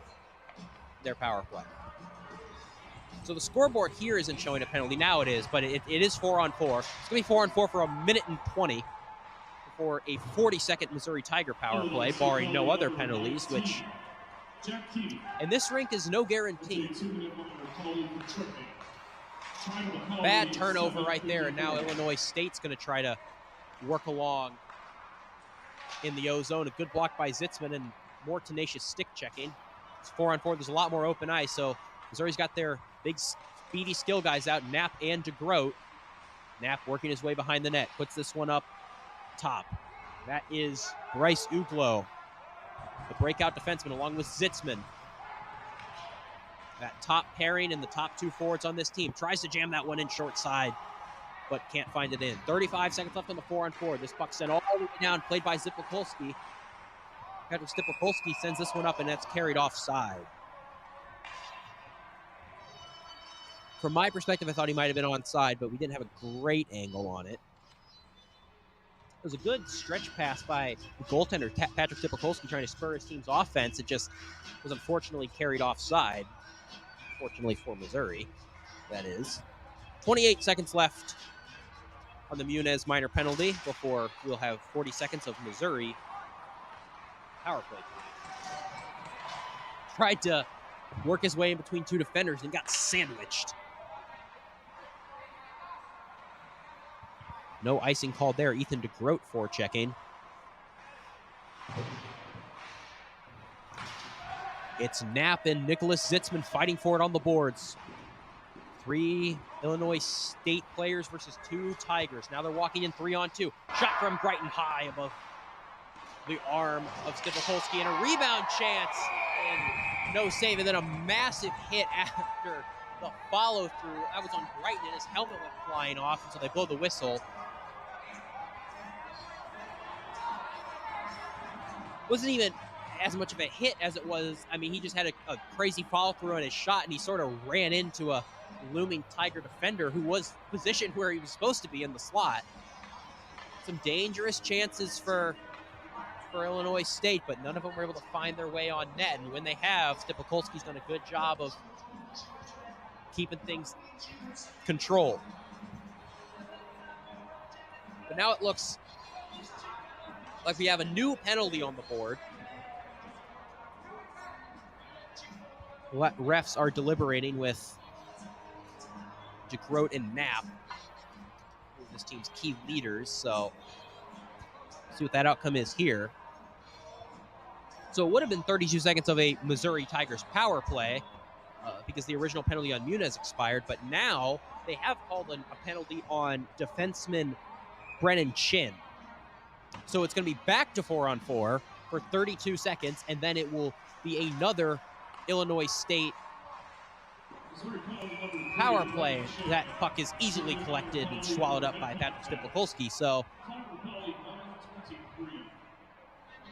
power play. So the scoreboard here isn't showing a penalty. Now it is, but it is 4-on-4. It's going to be 4-on-4 for 1:20 for a 40-second Missouri Tiger power play, barring no other penalties, which in this rink is no guarantee. Bad turnover right there, and now Illinois State's going to try to work along in the O-zone. A good block by Zitzman and more tenacious stick checking. It's 4-on-4. There's a lot more open ice, so Missouri's got their big, speedy skill guys out, Knapp and DeGroat. Knapp working his way behind the net, puts this one up top. That is Bryce Uglo, the breakout defenseman, along with Zitzman. That top pairing and the top two forwards on this team. Tries to jam that one in short side, but can't find it in. 35 seconds left on the 4-on-4. This puck sent all the way down, played by Zipolkolski. Patrick Zipolkolski sends this one up, and that's carried offside. From my perspective, I thought he might have been onside, but we didn't have a great angle on it. It was a good stretch pass by the goaltender, Patrick Zipolkolski, trying to spur his team's offense. It just was unfortunately carried offside. Fortunately for Missouri, that is. 28 seconds left on the Muniz minor penalty before we'll have 40 seconds of Missouri power play time. Tried to work his way in between two defenders and got sandwiched. No icing called there. Ethan DeGroat forechecking. It's Knapp and Nicholas Zitzman fighting for it on the boards. 3 Illinois State players versus 2 Tigers. Now they're walking in 3-on-2. Shot from Brighton high above the arm of Zipolkolski, and a rebound chance. And no save, and then a massive hit after the follow-through. That was on Brighton, and his helmet went flying off, and so they blow the whistle. Wasn't even as much of a hit as it was. I mean, he just had a crazy follow-through on his shot, and he sort of ran into a looming Tiger defender who was positioned where he was supposed to be in the slot. Some dangerous chances for Illinois State, but none of them were able to find their way on net. And when they have, Zipolkolski's done a good job of keeping things controlled. But now it looks like we have a new penalty on the board. Refs are deliberating with DeGroat and Knapp, this team's key leaders, so see what that outcome is here. So it would have been 32 seconds of a Missouri Tigers power play because the original penalty on Muniz expired, but now they have called a penalty on defenseman Brennan Chin. So it's going to be back to 4-on-4 for 32 seconds, and then it will be another Illinois State power play. That puck is easily collected and swallowed up by Patrick Zipolkolski. So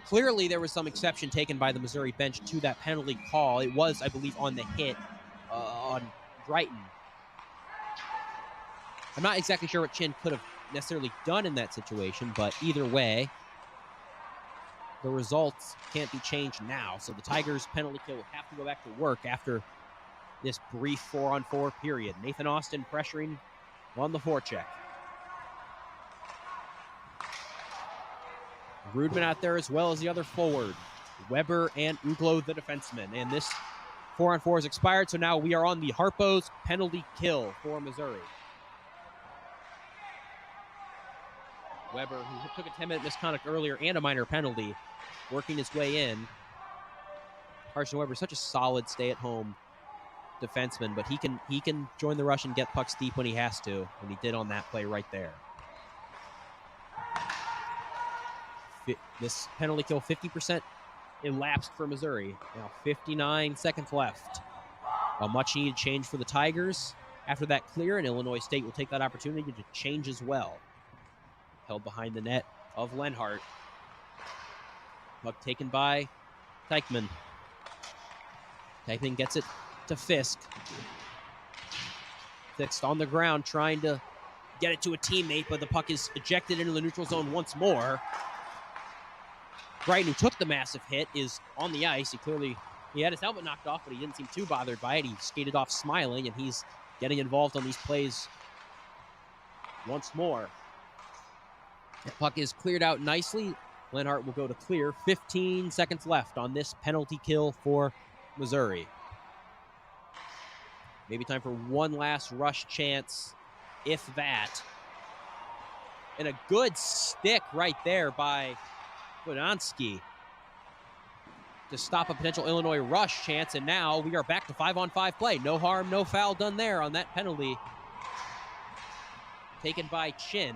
clearly there was some exception taken by the Missouri bench to that penalty call. It was, I believe, on the hit on Brighton. I'm not exactly sure what Chin could have necessarily done in that situation, but either way, the results can't be changed now. So the Tigers penalty kill will have to go back to work after this brief 4-on-4 period. Nathan Austin pressuring on the forecheck. Rudman out there as well as the other forward. Weber and Uglo, the defenseman. And this 4-on-4 has expired, so now we are on the Harpo's penalty kill for Missouri. Weber, who took a 10-minute misconduct earlier and a minor penalty, working his way in. Carson Weber, such a solid stay-at-home defenseman, but he can join the rush and get pucks deep when he has to, and he did on that play right there. This penalty kill, 50% elapsed for Missouri. Now 59 seconds left. A much needed change for the Tigers. After that clear, and Illinois State will take that opportunity to change as well. Held behind the net of Lenhart. Puck taken by Teichmann. Teichmann gets it to Fisk. Fisk on the ground trying to get it to a teammate, but the puck is ejected into the neutral zone once more. Brighton, who took the massive hit, is on the ice. He had his helmet knocked off, but he didn't seem too bothered by it. He skated off smiling, and he's getting involved on these plays once more. The puck is cleared out nicely. Lenhart will go to clear. 15 seconds left on this penalty kill for Missouri. Maybe time for one last rush chance, if that. And a good stick right there by Wodanski to stop a potential Illinois rush chance. And now we are back to 5-on-5 play. No harm, no foul done there on that penalty taken by Chin.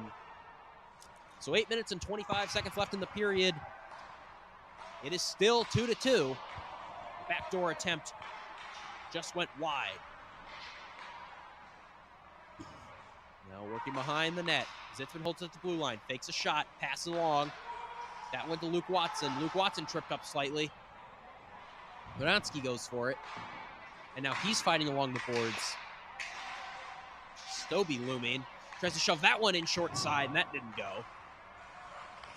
So 8 minutes and 25 seconds left in the period. It is still 2-2. Backdoor attempt just went wide. Now working behind the net. Zitzman holds it at the blue line, fakes a shot, passes along. That went to Luke Watson. Luke Watson tripped up slightly. Wodanski goes for it. And now he's fighting along the boards. Stobie looming. Tries to shove that one in short side, and that didn't go.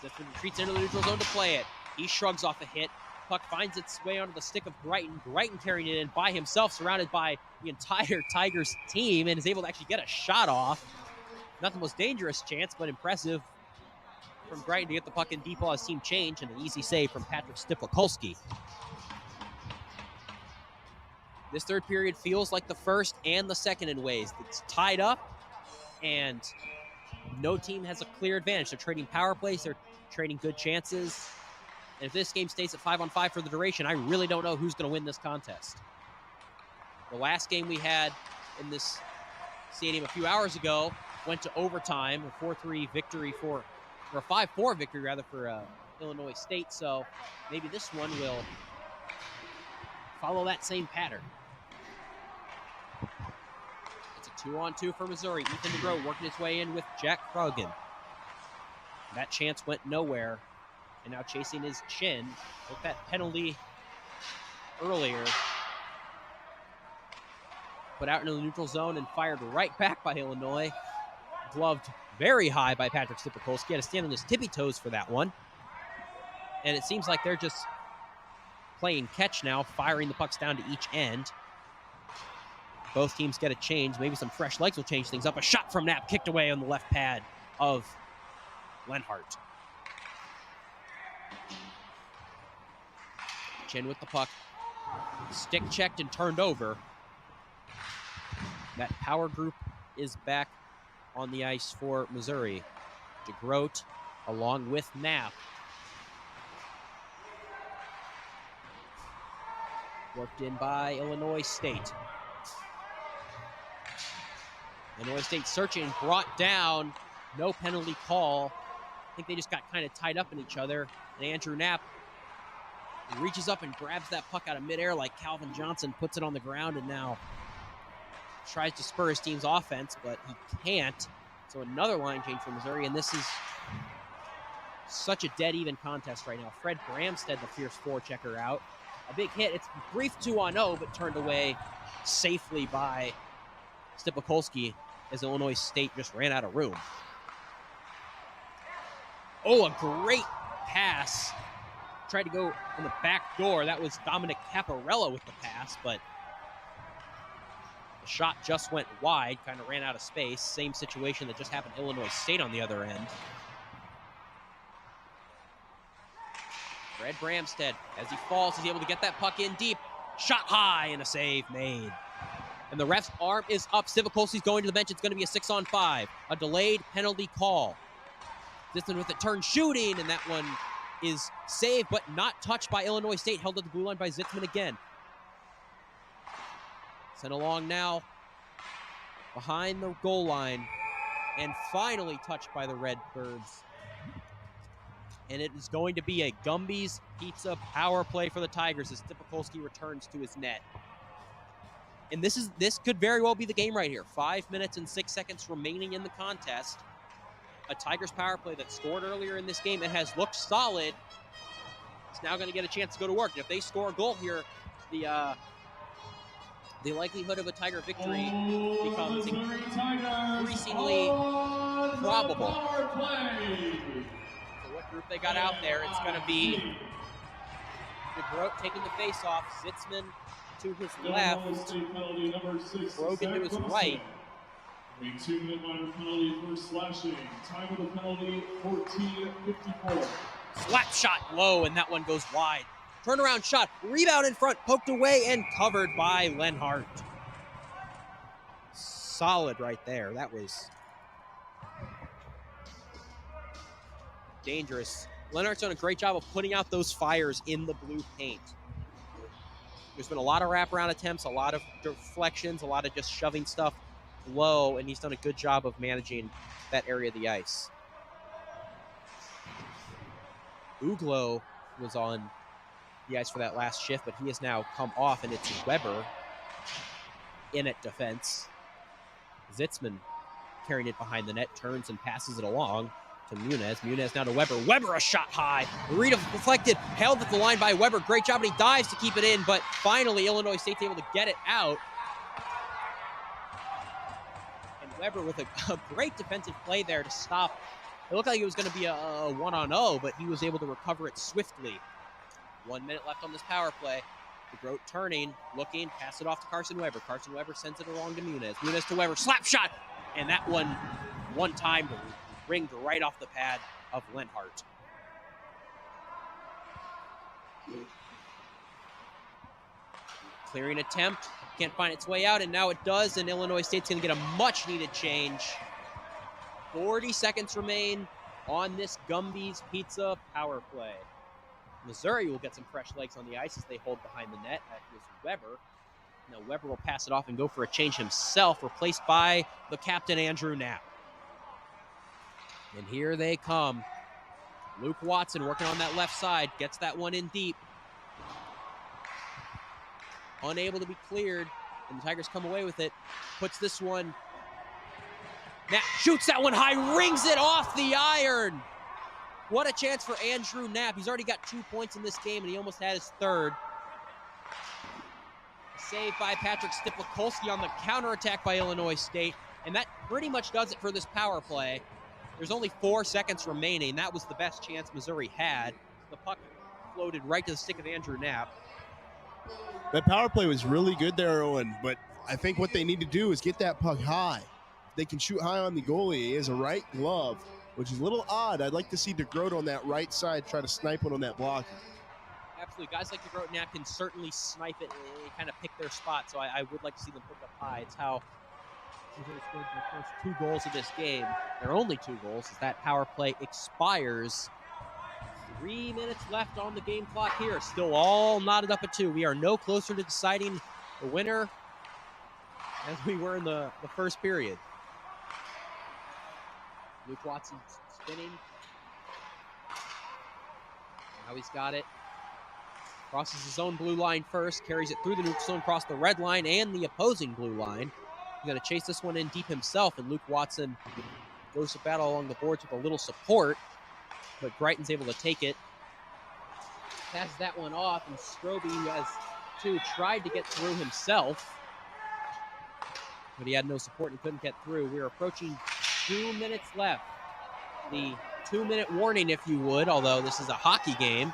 Zitzman retreats into the neutral zone to play it. He shrugs off a hit. Puck finds its way onto the stick of Brighton. Brighton carrying it in by himself, surrounded by the entire Tigers team, and is able to actually get a shot off. Not the most dangerous chance, but impressive from Brighton to get the puck in deep while his team changed, and an easy save from Patrick Stiplikolski. This third period feels like the first and the second in ways. It's tied up, and no team has a clear advantage. They're trading power plays, they're trading good chances. And if this game stays at 5-on-5 for the duration, I really don't know who's going to win this contest. The last game we had in this stadium a few hours ago went to overtime, a 4-3 victory or a 5-4 victory rather for Illinois State. So maybe this one will follow that same pattern. It's a 2-on-2 for Missouri. Ethan DeGroat working his way in with Jack Krogan. That chance went nowhere. And now chasing his Chin with that penalty earlier. Put out into the neutral zone and fired right back by Illinois. Gloved very high by Patrick Stiplikolski. Had to stand on his tippy toes for that one. And it seems like they're just playing catch now, firing the pucks down to each end. Both teams get a change. Maybe some fresh legs will change things up. A shot from Knapp kicked away on the left pad of Lenhart. Chin with the puck. Stick checked and turned over. That power group is back on the ice for Missouri. DeGroat along with Knapp. Worked in by Illinois State. Illinois State searching, brought down. No penalty call. I think they just got kind of tied up in each other. And Andrew Knapp reaches up and grabs that puck out of midair like Calvin Johnson, puts it on the ground, and now tries to spur his team's offense, but he can't. So another line change for Missouri, and this is such a dead-even contest right now. Fred Bramstead, the fierce forechecker, out. A big hit. It's brief 2-on-0, but turned away safely by Stiplikolski as Illinois State just ran out of room. Oh, a great pass. Tried to go on the back door. That was Dominic Caparella with the pass, but the shot just went wide, kind of ran out of space. Same situation that just happened to Illinois State on the other end. Fred Bramstead, as he falls, he's able to get that puck in deep. Shot high and a save made. And the ref's arm is up. Stiplikolski's going to the bench. It's going to be a 6-on-5. A delayed penalty call. Zitzman with it, turn shooting, and that one is saved but not touched by Illinois State. Held at the blue line by Zitzman again. Sent along now behind the goal line and finally touched by the Redbirds. and it is going to be a Gumby's Pizza power play for the Tigers as Stipakolski returns to his net. And this could very well be the game right here. 5 minutes and 6 seconds remaining in the contest. A Tigers power play that scored earlier in this game and has looked solid. It's now going to get a chance to go to work. And if they score a goal here, the likelihood of a Tiger victory becomes increasingly probable. So what group they got out there? It's going to be DeGroat taking the face-off, Zitzman to his left, Brogan to his right. 2-minute minor penalty for slashing. Time of the penalty, 14:54. Slap shot low, and that one goes wide. Turnaround shot, rebound in front, poked away and covered by Lenhart. Solid right there. That was dangerous. Lenhart's done a great job of putting out those fires in the blue paint. There's been a lot of wraparound attempts, a lot of deflections, a lot of just shoving stuff low, and he's done a good job of managing that area of the ice. Uglo was on the ice for that last shift, but he has now come off, and it's Weber in at defense. Zitzman carrying it behind the net, turns and passes it along to Muniz. Muniz now to Weber. Weber a shot high. Rita deflected, held at the line by Weber. Great job, and he dives to keep it in, but finally Illinois State's able to get it out. And Weber with a great defensive play there to stop. It looked like it was going to be a 1-on-0, but he was able to recover it swiftly. 1 minute left on this power play. DeGroat turning, looking, pass it off to Carson Weber. Carson Weber sends it along to Muniz. Muniz to Weber, slap shot! And that one time ringed right off the pad of Lenhart. Clearing attempt, can't find its way out, and now it does, and Illinois State's going to get a much-needed change. 40 seconds remain on this Gumby's Pizza power play. Missouri will get some fresh legs on the ice as they hold behind the net. That is Weber. Now Weber will pass it off and go for a change himself, replaced by the captain, Andrew Knapp. And here they come. Luke Watson working on that left side, gets that one in deep. Unable to be cleared, and the Tigers come away with it. Puts this one. Knapp shoots that one high, rings it off the iron. What a chance for Andrew Knapp. He's already got 2 points in this game, and he almost had his third. Saved by Patrick Stipakolski on the counterattack by Illinois State, and that pretty much does it for this power play. There's only 4 seconds remaining. That was the best chance Missouri had. The puck floated right to the stick of Andrew Knapp. That power play was really good there, Owen, but I think what they need to do is get that puck high. If they can shoot high on the goalie. He has a right glove, which is a little odd. I'd like to see DeGroat on that right side try to snipe one on that block. Absolutely. Guys like DeGroat and Knapp can certainly snipe it and kind of pick their spot, so I would like to see them put it up high. It's how Missouri scored their first 2 goals of this game. Their only 2 goals as that power play expires. 3 minutes left on the game clock here. Still all knotted up at 2. We are no closer to deciding the winner as we were in the first period. Luke Watson spinning. Now he's got it. Crosses his own blue line first, carries it through the neutral zone, across the red line and the opposing blue line. He's going to chase this one in deep himself, and Luke Watson goes to battle along the boards with a little support, but Greitens able to take it. Passes that one off, and Strobe, who has 2, tried to get through himself, but he had no support and couldn't get through. We're approaching 2 minutes left. The 2-minute warning, if you would, although this is a hockey game.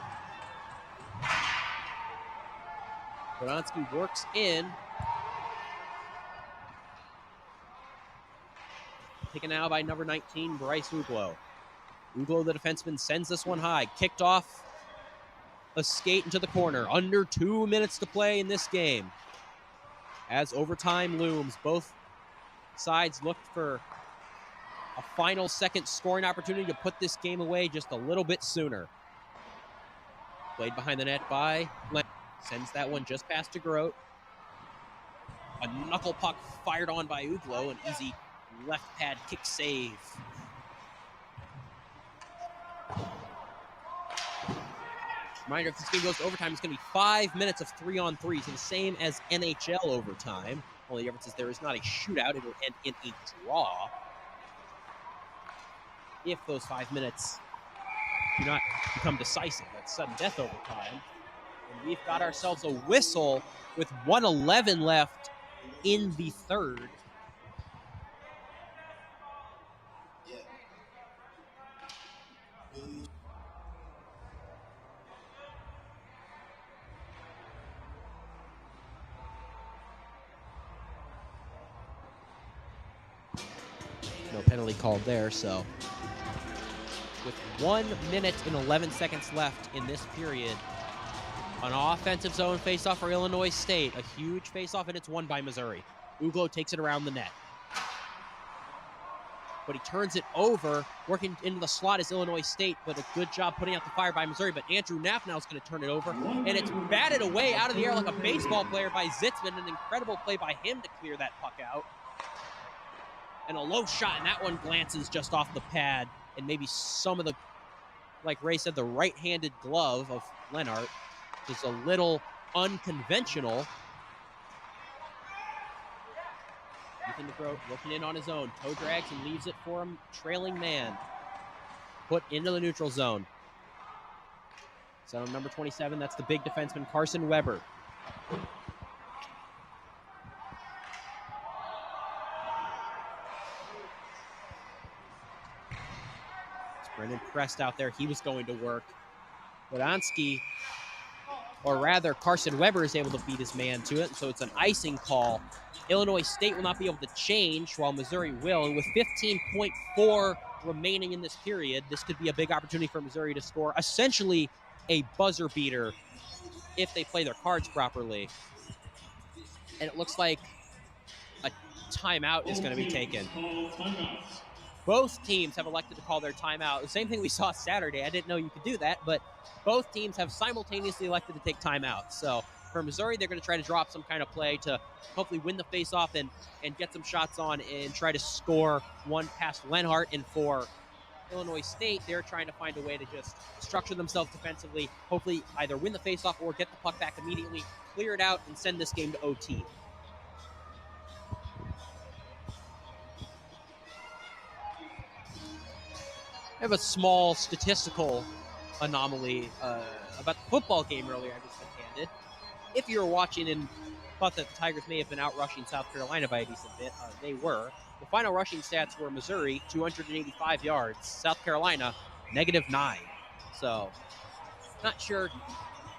Podolsky works in. Taken out by number 19, Bryce Uglo. Uglo, the defenseman, sends this one high. Kicked off a skate into the corner. Under 2 minutes to play in this game. As overtime looms, both sides look for a final second scoring opportunity to put this game away just a little bit sooner. Played behind the net by Glenn. Sends that one just past DeGroat. A knuckle puck fired on by Uglo. An easy left pad kick save. Reminder, if this game goes to overtime, it's going to be 5 minutes of 3-on-3, so the same as NHL overtime. Only the difference is there is not a shootout. It will end in a draw. If those 5 minutes do not become decisive, that's sudden death overtime. And we've got ourselves a whistle with 1:11 left in the third. No penalty called there, so with 1 minute and 11 seconds left in this period, an offensive zone faceoff for Illinois State. A huge faceoff, and it's won by Missouri. Uglo takes it around the net. But he turns it over. Working into the slot is Illinois State, but a good job putting out the fire by Missouri. But Andrew Knapp now is going to turn it over. And it's batted away out of the air like a baseball player by Zitzman. An incredible play by him to clear that puck out. And a low shot, and that one glances just off the pad. And maybe some of the, like Ray said, the right-handed glove of Lennart is a little unconventional. Ethan DeGroat looking in on his own. Toe drags and leaves it for him. Trailing man. Put into the neutral zone. So number 27, that's the big defenseman, Carson Weber. Brendan pressed out there. He was going to work. Wodanski, or rather Carson Weber, is able to beat his man to it, so it's an icing call. Illinois State will not be able to change, while Missouri will. And with 15.4 remaining in this period, this could be a big opportunity for Missouri to score essentially a buzzer beater if they play their cards properly. And it looks like a timeout is going to be taken. Both teams have elected to call their timeout. The same thing we saw Saturday. I didn't know you could do that, but both teams have simultaneously elected to take timeouts. So for Missouri, they're going to try to drop some kind of play to hopefully win the faceoff and get some shots on and try to score one past Lenhart. And for Illinois State, they're trying to find a way to just structure themselves defensively, hopefully either win the faceoff or get the puck back immediately, clear it out, and send this game to OT. I have a small statistical anomaly about the football game earlier I just been handed. If you were watching and thought that the Tigers may have been out rushing South Carolina by a decent bit, they were. The final rushing stats were Missouri, 285 yards. South Carolina, -9. So, not sure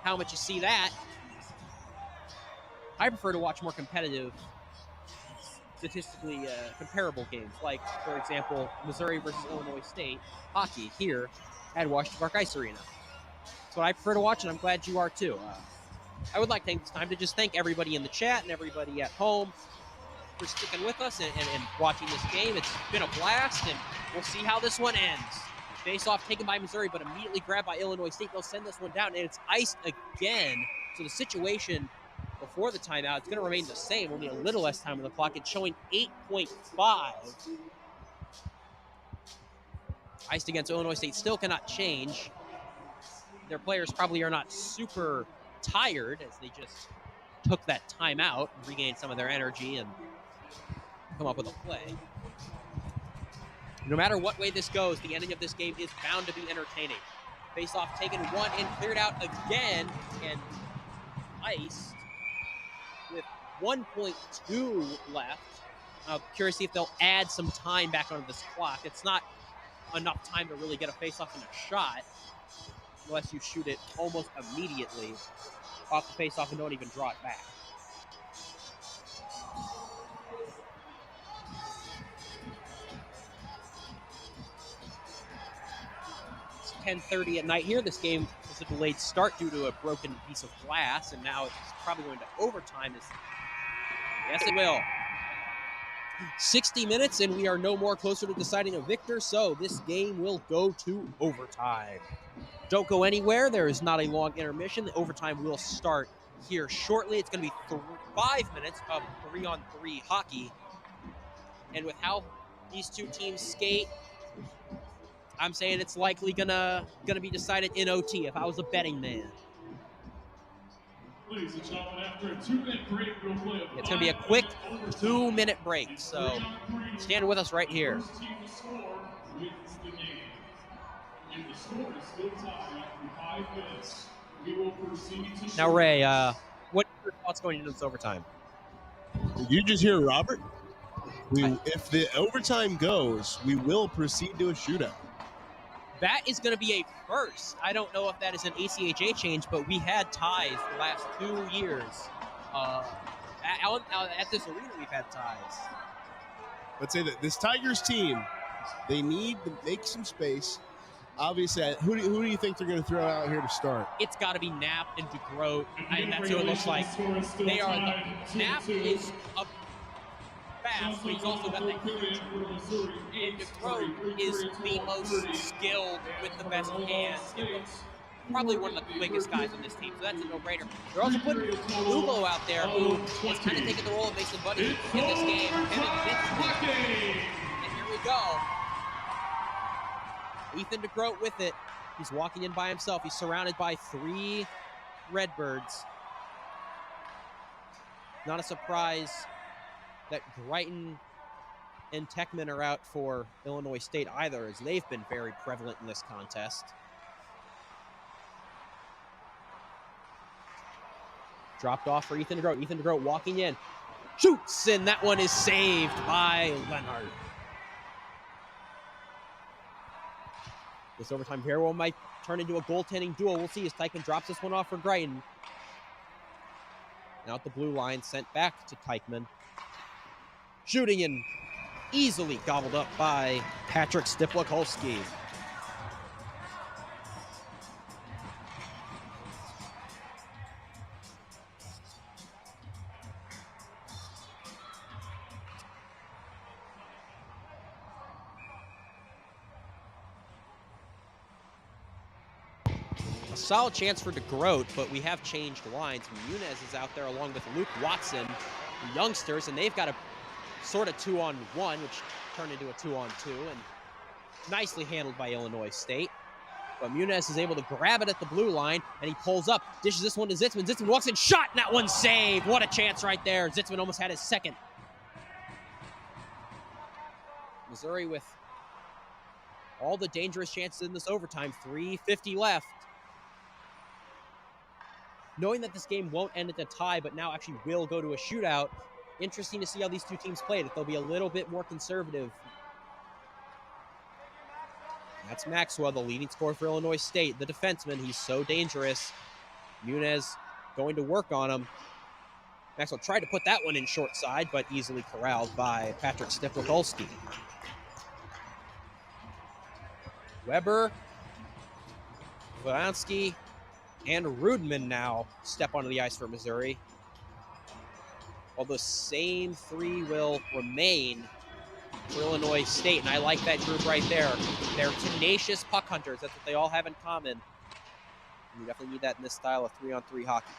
how much you see that. I prefer to watch more competitive, statistically comparable games, like, for example, Missouri versus Illinois State hockey here at Washington Park Ice Arena. That's what I prefer to watch, and I'm glad you are too. I would like to take this time to just thank everybody in the chat and everybody at home for sticking with us and watching this game. It's been a blast, and we'll see how this one ends. Face-off taken by Missouri, but immediately grabbed by Illinois State. They'll send this one down, and it's iced again. So the situation before the timeout, it's going to remain the same, only a little less time on the clock. It's showing 8.5. Iced against Illinois State still cannot change. Their players probably are not super tired as they just took that timeout and regained some of their energy and come up with a play. No matter what way this goes, the ending of this game is bound to be entertaining. Face-off taken one and cleared out again and iced with 1.2 left. I'm curious to see if they'll add some time back onto this clock. It's not enough time to really get a face-off and a shot unless you shoot it almost immediately off the face-off and don't even draw it back. It's 10:30 at night here. This game was a delayed start due to a broken piece of glass, and now it's probably going to overtime. Yes, it will. 60 minutes, and we are no more closer to deciding a victor, so this game will go to overtime. Don't go anywhere. There is not a long intermission. The overtime will start here shortly. It's going to be 5 minutes of 3-on-3 hockey. And with how these two teams skate, I'm saying it's likely gonna be decided in OT if I was a betting man. Ladies and gentlemen, after a 2-minute break, we'll play a It's gonna be a quick 2-minute break, It's so 3-on-3. stand with us right here. First team to score wins the game. If the score is still tied after 5 minutes, we will proceed to Now, Ray, what are your thoughts going into this overtime? Did you just hear Robert? If the overtime goes, we will proceed to a shootout. That is going to be a first. I don't know if that is an ACHA change, but we had ties the last 2 years. At this arena, we've had ties. Let's say that this Tigers team, they need to make some space. Obviously, who do you think they're going to throw out here to start? It's got to be Knapp and DeGroat. That's who it looks like. They are Knapp is up fast, but he's also got that huge reach. And DeGroat is the most skilled with the best hands. Probably one of the quickest guys on this team, so that's a no-brainer. They're also putting Lugo out there, who is kind of taking the role of Mason Buddy in this game. And here we go. Ethan DeGroat with it. He's walking in by himself. He's surrounded by 3 Redbirds. Not a surprise that Greiton and Techman are out for Illinois State either, as they've been very prevalent in this contest. Dropped off for Ethan DeGroat. Ethan DeGroat walking in. Shoots, and that one is saved by Leonard. This overtime very well might turn into a goaltending duel. We'll see as Teichman drops this one off for Greiton. Now at the blue line, sent back to Teichman. Shooting and easily gobbled up by Patrick Stiplakolski. A solid chance for DeGroat, but we have changed lines. Muniz is out there along with Luke Watson, the youngsters, and they've got a sort of 2-on-1, which turned into a 2-on-2, and nicely handled by Illinois State. But Muniz is able to grab it at the blue line, and he pulls up, dishes this one to Zitzman. Zitzman walks in, shot, and that one's saved. What a chance right there. Zitzman almost had his second. Missouri with all the dangerous chances in this overtime. 3:50 left. Knowing that this game won't end at a tie, but now actually will go to a shootout, interesting to see how these two teams played, if they'll be a little bit more conservative. That's Maxwell, the leading scorer for Illinois State, the defenseman. He's so dangerous. Muniz going to work on him. Maxwell tried to put that one in short side, but easily corralled by Patrick Stiplakolski. Weber, Vodansky, and Rudman now step onto the ice for Missouri. While the same 3 will remain for Illinois State, and I like that group right there. They're tenacious puck hunters. That's what they all have in common. And you definitely need that in this style of 3-on-3 hockey.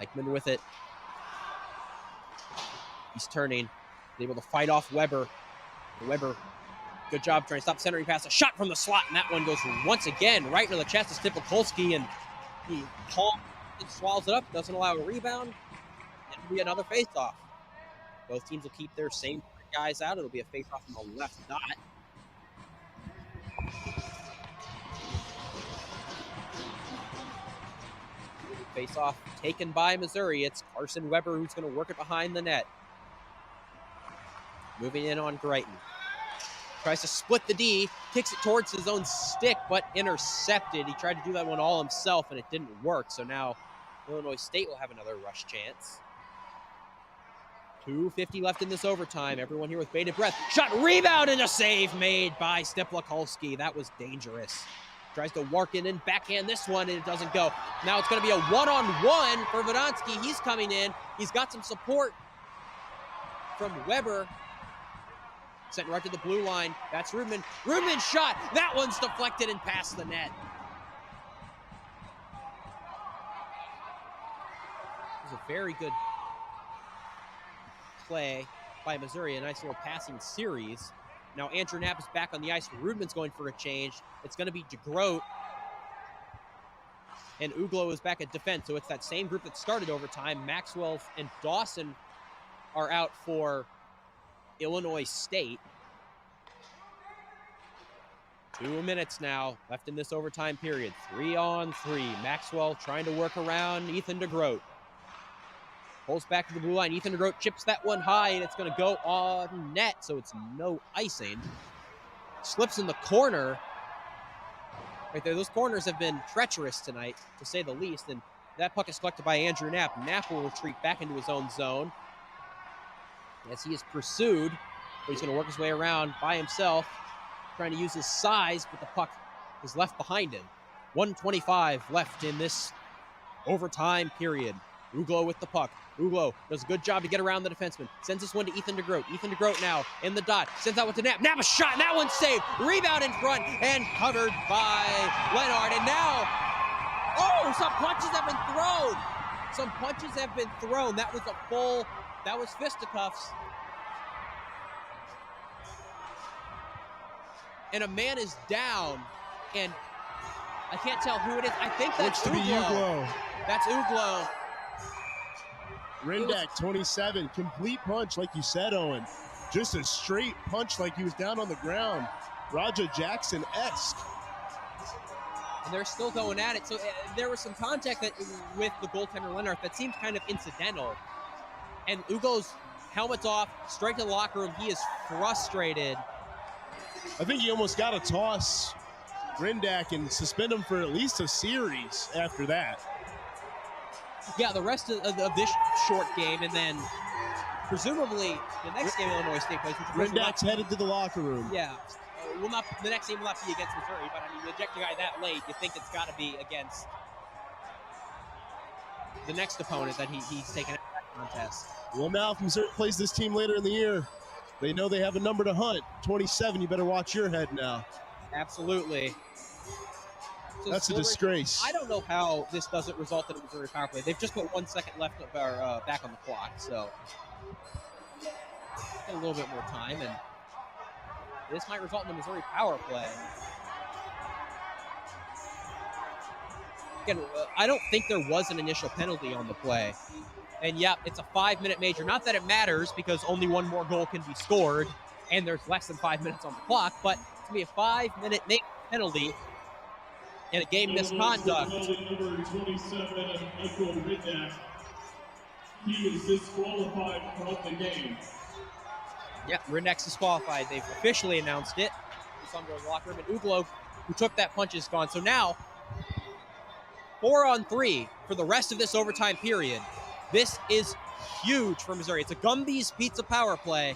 Eichmann with it. He's turning. He's able to fight off Weber. Weber, good job trying to stop centering pass. A shot from the slot, and that one goes once again right into the chest of Stiplakolski, and he swallows it up, doesn't allow a rebound. It'll be another face-off. Both teams will keep their same guys out. It'll be a face-off on the left dot. Face-off taken by Missouri. It's Carson Weber who's going to work it behind the net. Moving in on Greiton. Tries to split the D, kicks it towards his own stick, but intercepted. He tried to do that one all himself, and it didn't work. So now Illinois State will have another rush chance. 2:50 left in this overtime. Everyone here with bated breath. Shot, rebound, and a save made by Stiplakolski. That was dangerous. Tries to work it in, backhand this one, and it doesn't go. Now it's going to be a one-on-one for Vodansky. He's coming in. He's got some support from Weber. Sent right to the blue line. That's Rudman. Rudman shot. That one's deflected and past the net. It was a very good play by Missouri. A nice little passing series. Now Andrew Knapp is back on the ice. Rudman's going for a change. It's going to be DeGroat. And Uglo is back at defense. So it's that same group that started overtime. Maxwell and Dawson are out for Illinois State. 2 minutes now left in this overtime period. 3-on-3. Maxwell trying to work around Ethan DeGroat. Pulls back to the blue line. Ethan DeGroat chips that one high, and it's going to go on net, so it's no icing. Slips in the corner. Right there, those corners have been treacherous tonight, to say the least, and that puck is collected by Andrew Knapp. Knapp will retreat back into his own zone as he is pursued, but he's going to work his way around by himself, trying to use his size, but the puck is left behind him. 1:25 left in this overtime period. Uglo with the puck. Uglo does a good job to get around the defenseman. Sends this one to Ethan DeGroat. Ethan DeGroat now in the dot. Sends that one to Knapp. Knapp a shot, and that one's saved. Rebound in front and covered by Leonard. And now, some punches have been thrown. Some punches have been thrown. That was fisticuffs. And a man is down, and I can't tell who it is. I think that's Uglo. That's Uglo. Rindak, 27, complete punch, like you said, Owen. Just a straight punch like he was down on the ground. Raja Jackson-esque. And they're still going at it. So there was some contact with the goaltender Leonard that seemed kind of incidental. And Uglo's helmet's off, straight to the locker room. He is frustrated. I think he almost got to toss Rindak and suspend him for at least a series after that. Yeah, the rest of this short game, and then presumably the next game Illinois State plays. Rindak's headed to the locker room. Yeah, the next game will not be against Missouri, but I mean, you eject a guy that late, you think it's got to be against the next opponent that he's taken out of that contest. Well, now if Missouri plays this team later in the year, they know they have a number to hunt. 27, you better watch your head now. Absolutely. So that's a disgrace. I don't know how this doesn't result in a Missouri power play. They've just put 1 second left of our back on the clock, so get a little bit more time, and this might result in a Missouri power play. Again, I don't think there was an initial penalty on the play. And yeah, it's a 5-minute major. Not that it matters because only one more goal can be scored and there's less than 5 minutes on the clock, but it's going to be a 5-minute penalty and a game misconduct. Number 27, Michael Rindak. He is disqualified from the game. Yeah, Rindak's disqualified. They've officially announced it. It's under the locker room, and Uglo, who took that punch, is gone. So now, 4-on-3 for the rest of this overtime period. This is huge for Missouri. It's a Gumby's Pizza power play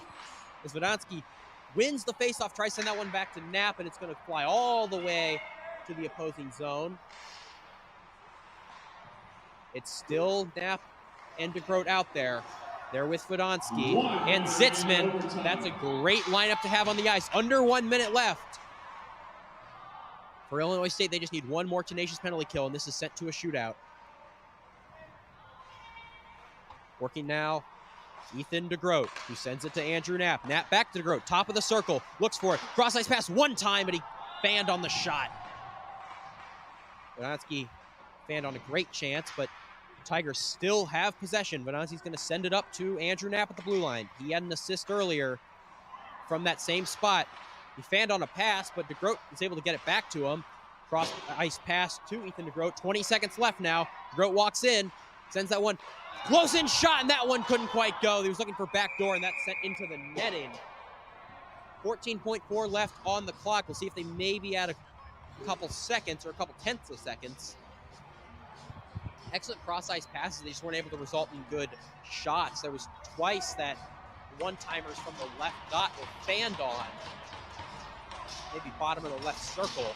as Vodansky wins the faceoff, tries to send that one back to Knapp, and it's going to fly all the way to the opposing zone. It's still Knapp and DeGroat out there. They're with Vodansky and Zitzman. That's a great lineup to have on the ice. Under 1 minute left. For Illinois State, they just need one more tenacious penalty kill, and this is sent to a shootout. Working now, Ethan DeGroat, who sends it to Andrew Knapp. Knapp back to DeGroat, top of the circle, looks for it. Cross-ice pass one time, but he fanned on the shot. Vodansky fanned on a great chance, but the Tigers still have possession. Vodansky's going to send it up to Andrew Knapp at the blue line. He had an assist earlier from that same spot. He fanned on a pass, but DeGroat was able to get it back to him. Cross-ice pass to Ethan DeGroat. 20 seconds left now. DeGroat walks in, sends that one. Close-in shot, and that one couldn't quite go. He was looking for backdoor, and that sent into the netting. 14.4 left on the clock. We'll see if they maybe add a couple seconds or a couple tenths of seconds. Excellent cross-ice passes. They just weren't able to result in good shots. There was twice that one-timers from the left dot were fanned on. Maybe bottom of the left circle.